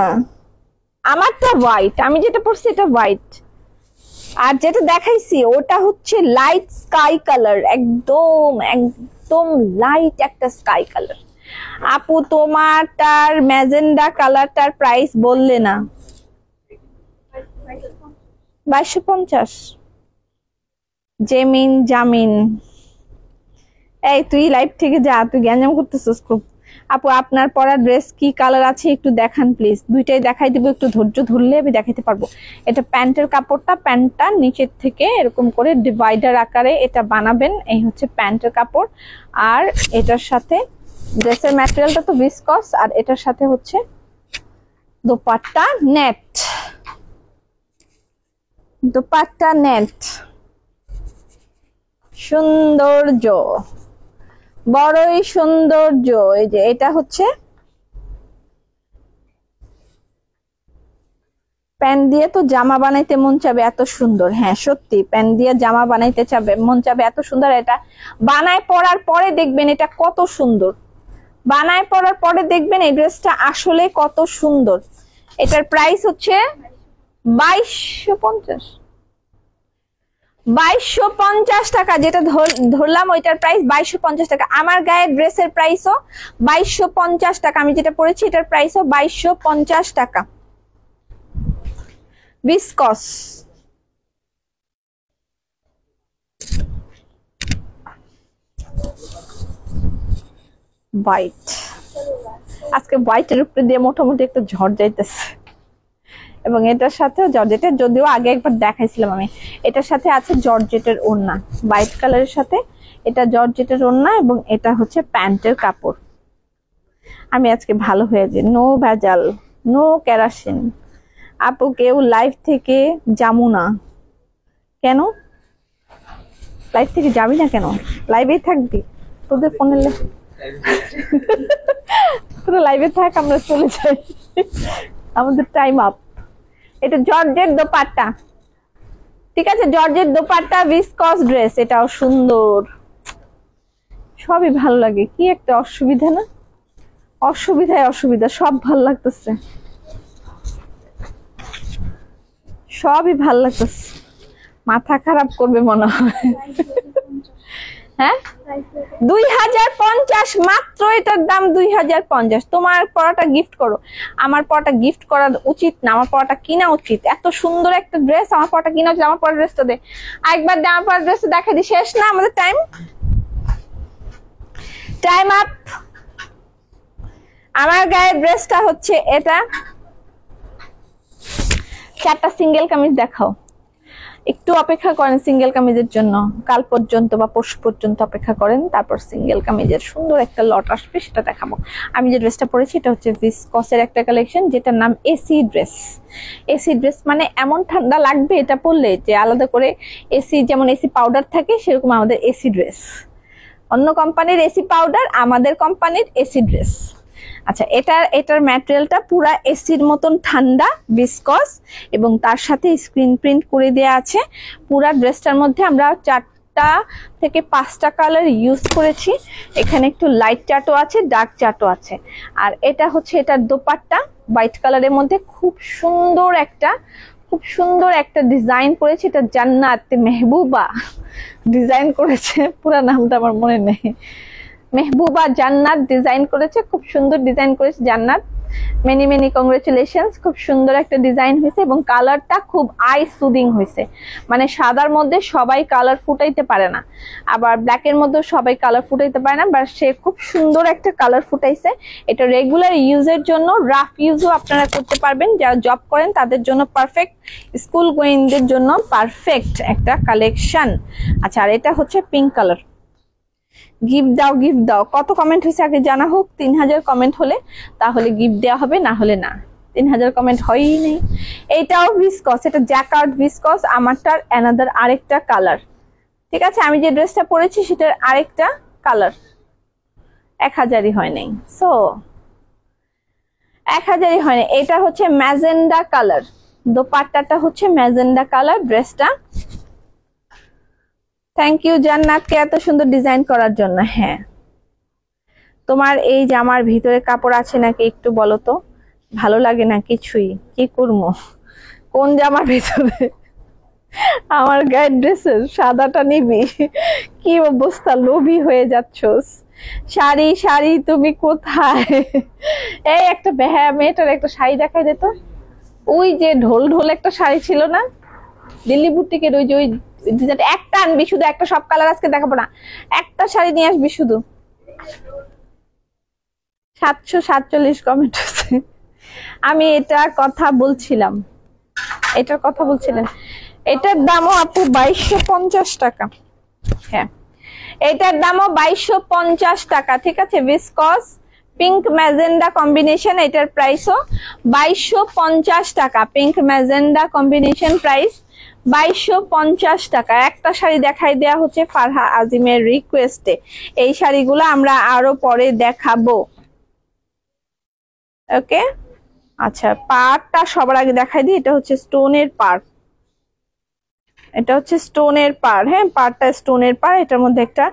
আমারটা হোয়াইট, আমি যেটা পরছি এটা হোয়াইট। আর যেটা দেখাইছি ওটা হচ্ছে লাইট স্কাই কালার, একদম একদম লাইট একটা স্কাই কালার। আপু তোমারটার ম্যাজেন্ডা কালারটার প্রাইস বললে না? 2250। জেমিন জামিন, এই তুই লাইভ থেকে যা, তুই গ্যাঞ্জাম করতেছিস খুব। আপু আপনার পরা ড্রেস কি কালার আছে একটু দেখান প্লিজ। দুইটাই দেখাই দিব, একটু ধৈর্য ধরলে আমি দেখাইতে পারবো। এটা প্যান্টের কাপড়টা, প্যান্টটা নিচের থেকে এরকম করে ডিভাইডার আকারে এটা বানাবেন, এই হচ্ছে প্যান্টের কাপড়। আর এটার সাথে ড্রেসের ম্যাটেরিয়ালটা তো ভিসকস, আর এটার সাথে হচ্ছে দোপাট্টা নেট, দোপাট্টা নেট, সৌন্দর্য, বড়ই সৌন্দর্য। এই যে এটা হচ্ছে প্যান্ট দিয়ে তো জামা বানাইতে মন চাবে, এত সুন্দর। হ্যাঁ সত্যি, প্যান্ট দিয়ে জামা বানাইতে চাবে মন চাবে, এত সুন্দর। এটা বানায় পরার পরে দেখবেন এটা কত সুন্দর, বানায় পরার পরে দেখবেন এই ড্রেসটা আসলে কত সুন্দর। এটার প্রাইস হচ্ছে 2250, 2250 টাকা। যেটা ধরলাম ওইটার প্রাইস 2250 টাকা। আমার গায়ের ড্রেসের প্রাইসও 2250 টাকা, আমি যেটা পরেছি এটার প্রাইসও 2250 টাকা। Viscose, white. আজকে হোয়াইটের উপরে দিয়ে মোটামুটি একটা ঝড় যাইতেছে। এবং এটার সাথেও জর্জেটের, যদিও আগে একবার দেখাইছিলাম আমি, এটার সাথে আছে জর্জেটের ওড়না, হোয়াইট কালারের সাথে এটা জর্জেটের ওড়না, এবং এটা হচ্ছে প্যান্টের কাপড়। আমি আজকে ভালো হয়ে যাই, নো ভেজাল, নো কেরাসিন। আপু কেউ লাইভ থেকে যাবো না কেন? লাইভ থেকে যাবি না কেন? লাইভেই থাকবি, তোদের ফোনে তোরা লাইভে থাক, আমরা চলে যাই, আমাদের টাইম আপ। এটা জর্জেট দোপাট্টা, ঠিক আছে, জর্জেট দোপাট্টা, ভিসকস ড্রেস, এটাও সুন্দর, সবই ভালো লাগে। কি একটা অসুবিধা না, অসুবিধায় অসুবিধা, সব ভাল লাগতেছে, সবই ভাল লাগতেছে। মাথা খারাপ করবে মনে হয়। হ্যাঁ 2050 মাত্র, এটার দাম 2050। তোমার পরাটা গিফট করো, আমার পরাটা গিফট করা উচিত না, আমার পরাটা কিনা উচিত। এত সুন্দর একটা ড্রেস, আমার পরাটা কিনা উচিত। আমার পরা ড্রেসটা দে একবার, দে আমার পরা ড্রেসটা দেখা দি। শেষ না আমাদের টাইম, টাইম আপ। আমার গায়ের ড্রেসটা হচ্ছে এটা, 4টা সিঙ্গেল কামিজ দেখাও। একটু অপেক্ষা করেন সিঙ্গেল কামিজের জন্য, কাল পর্যন্ত বা পরশু পর্যন্ত অপেক্ষা করেন, তারপর সিঙ্গেল কামিজের সুন্দর একটা লট আসবে, সেটা দেখাবো। আমি যে ড্রেসটা পরেছি এটা হচ্ছে ভিসকসের একটা কালেকশন, যেটার নাম এসি ড্রেস। এসি ড্রেস মানে এমন ঠান্ডা লাগবে এটা পরলে যে আলাদা করে এসি, যেমন এসি পাউডার থাকে সেরকম আমাদের এসি ড্রেস। অন্য কোম্পানির এসি পাউডার, আমাদের কোম্পানির এসি ড্রেস। আচ্ছা, এটার ম্যাটেরিয়ালটা পুরা এসির মতন ঠান্ডা, ভিসকস, এবং তার সাথে স্ক্রিন প্রিন্ট করে দেওয়া আছে। পুরা ড্রেসটার মধ্যে আমরা 4টা থেকে 5টা কালার ইউজ করেছি। এখানে একটু লাইট চাটও আছে, ডার্ক চাটও আছে। আর এটা হচ্ছে এটার দোপাট্টা, হোয়াইট কালারের মধ্যে খুব সুন্দর একটা ডিজাইন করেছে। এটা জান্নাত মেহবুবা ডিজাইন করেছে, পুরা নামটা আমার মনে নেই, মেহবুবা জান্নাত ডিজাইন করেছে, খুব সুন্দর ডিজাইন করেছে জান্নাত। Many many congratulations. খুব সুন্দর একটা ডিজাইন হয়েছে এবং কালারটা খুব আই সুদিং হয়েছে। মানে সাদার মধ্যে সবাই কালার ফুটাইতে পারে না, আবার ব্ল্যাকের মধ্যে সবাই কালার ফুটাইতে পারে না, বাট সে খুব সুন্দর একটা কালার ফুটাইছে। এটা রেগুলার ইউজের জন্য, রাফ ইউজও আপনারা করতে পারবেন, যারা জব করেন তাদের জন্য পারফেক্ট, স্কুল গোয়িংদের জন্য পারফেক্ট একটা কালেকশন। আচ্ছা, আর এটা হচ্ছে পিঙ্ক কালার। গিফট দাও, গিফট দাও। কত কমেন্ট হয়েছে আগে জানা হোক। 3000 কমেন্ট হলে তাহলে গিফট দেওয়া হবে, না হলে না। 3000 কমেন্ট হয়ই নেই। এইটাও ভিসকস, এটা জ্যাকার্ড ভিসকস, আমারটার অ্যানাদার আরেকটা কালার। ঠিক আছে, আমি যে ড্রেসটা পরেছি সেটার আরেকটা কালার। 1000ই হয় নাই, সো 1000ই হয় নাই। এটা হচ্ছে ম্যাজেন্ডা কালার, দোপাট্টাটা হচ্ছে ম্যাজেন্ডা কালার, ড্রেসটা। থ্যাংক ইউ জান্নাতকে এত সুন্দর ডিজাইন করার জন্য। হ্যাঁ, তোমার এই জামার ভিতরে কাপড় আছে নাকি একটু বলো তো, ভালো লাগে না কিছুই, কি করবো? কোন জামার ভিতরে? আমার গায়ের ড্রেসের সাদাটা নিবি? কি অবস্থা, লোভী হয়ে যাচ্ছস। শাড়ি শাড়ি তুমি কোথায়? এই একটা বেহায়া মেয়েটার একটা শাড়ি দেখাই দে তো। ওই যে ঢোল ঢোল একটা শাড়ি ছিল না দিল্লি বুটিকের, ওই যে ওই একটা আনবি শুধু, একটা, সব কালার আজকে দেখাবো না, একটা শাড়ি নিয়ে আসবি শুধু। 747 কমেন্ট আছে। আমি এটার কথা বলছিলাম, এটার দামও আপু 2250 টাকা। হ্যাঁ, এটার দামও 2250 টাকা। ঠিক আছে, ভিসকস পিঙ্ক ম্যাজেন্ডা কম্বিনেশন, এটার প্রাইসও 2250 টাকা। পিঙ্ক ম্যাজেন্ডা কম্বিনেশন প্রাইস 2250 টাকা। একটা শাড়ি দেখাই দেয়া হচ্ছে ফারহা আজিমের রিকোয়েস্টে। এই শাড়িগুলো আমরা আরো পরে দেখাবো। ওকে, আচ্ছা, পাড়টা সবার আগে দেখাই দিই। এটা হচ্ছে স্টোনের পাড়, এটা হচ্ছে স্টোনের পাড়। হ্যাঁ, পাড়টা স্টোনের পাড়। এটার মধ্যে একটা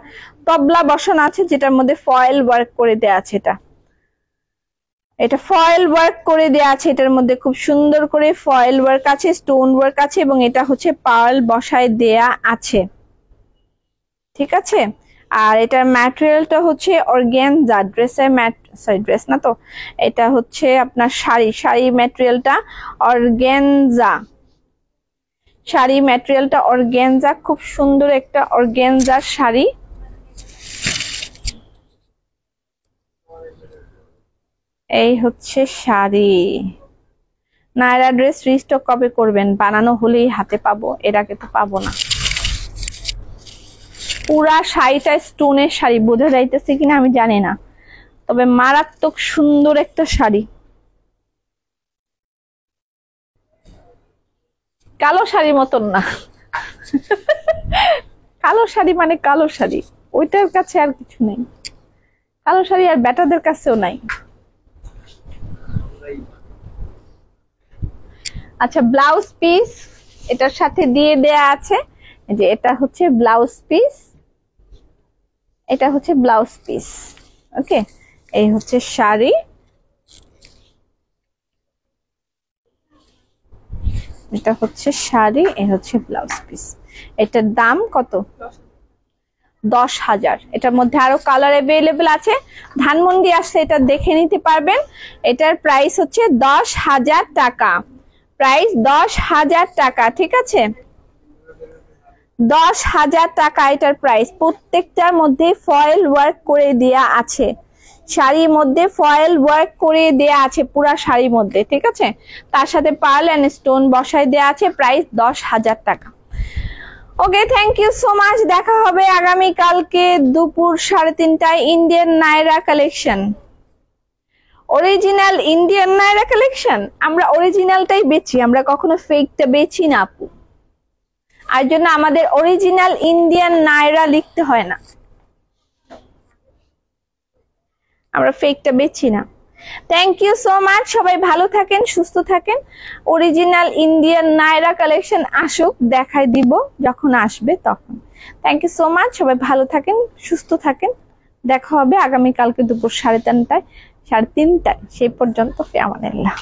তবলা বসানো আছে, যেটার মধ্যে ফয়েল ওয়ার্ক করে দেয়া আছে। এটা ফয়েল ওয়ার্ক করে দেয়া আছে, এটার মধ্যে খুব সুন্দর করে ফয়েল ওয়ার্ক আছে, স্টোন ওয়ার্ক আছে, এবং এটা হচ্ছে পার্ল বসায় দেয়া আছে। ঠিক আছে, আর এটার ম্যাটেরিয়ালটা হচ্ছে অর্গানজা। ড্রেস না তো, এটা হচ্ছে আপনার শাড়ি ম্যাটেরিয়ালটা অর্গানজা। শাড়ি ম্যাটেরিয়ালটা অর্গানজা, খুব সুন্দর একটা অর্গানজার শাড়ি। এই হচ্ছে শাড়ি। নায়রা ড্রেস রিস্টক কবে করবেন? বানানো হলেই হাতে পাবো, এর আগে তো পাবো না। পুরা শাড়িটা স্টোনের শাড়ি, বোঝা যাইতেছে কিনা আমি জানি না, তবে মারাত্মক সুন্দর একটা শাড়ি। কালো শাড়ির মতন না, কালো শাড়ি মানে কালো শাড়ি, ওইটার কাছে আর কিছু নেই। কালো শাড়ি আর ব্যাটাদের কাছেও নাই। আচ্ছা, ব্লাউজ পিস এটার সাথে দিয়ে দেয়া আছে, যে এটা হচ্ছে ব্লাউজ পিস, এটা হচ্ছে ব্লাউজ পিস। ওকে, এই হচ্ছে শাড়ি, এটা হচ্ছে শাড়ি, এই হচ্ছে ব্লাউজ পিস। এটার দাম কত? 10,000। এটার মধ্যে আরো কালার অ্যাভেলেবেল আছে, ধানমন্ডি আসলে এটা দেখে নিতে পারবেন। এটার প্রাইস হচ্ছে 10,000 টাকা, প্রাইস 10,000 টাকা। ঠিক আছে, 10,000 টাকা এটার প্রাইস। প্রত্যেকটার মধ্যে ফয়েল ওয়ার্ক করে দেয়া আছে, শাড়ির মধ্যে ফয়েল ওয়ার্ক করে দেয়া আছে পুরা শাড়ির মধ্যে। ঠিক আছে, তার সাথে পার্ল এন্ড স্টোন বসায় দেয়া আছে। প্রাইস 10,000 টাকা। Okay, thank you so much. দেখা হবে আগামী কালকে দুপুর 3:30টায়। Indian Naira collection, original Indian Naira collection. আমরা অরিজিনালটাই বেচি, আমরা কখনো ফেকটা বেচি না আপু। আর জন্য আমাদের অরিজিনাল ইন্ডিয়ান নায়রা লিখতে হয় না, আমরা ফেকটা বেচি না। Thank you so much. সবাই ভালো থাকেন, সুস্থ থাকেন। অরিজিনাল ইন্ডিয়ান নায়রা কালেকশন আসুক, দেখাই দিব যখন আসবে তখন। Thank you so much. সবাই ভালো থাকেন, সুস্থ থাকেন। দেখা হবে আগামী কালকে দুপুর 3:30টায়। সেই পর্যন্ত ফি আমানিল্লাহ।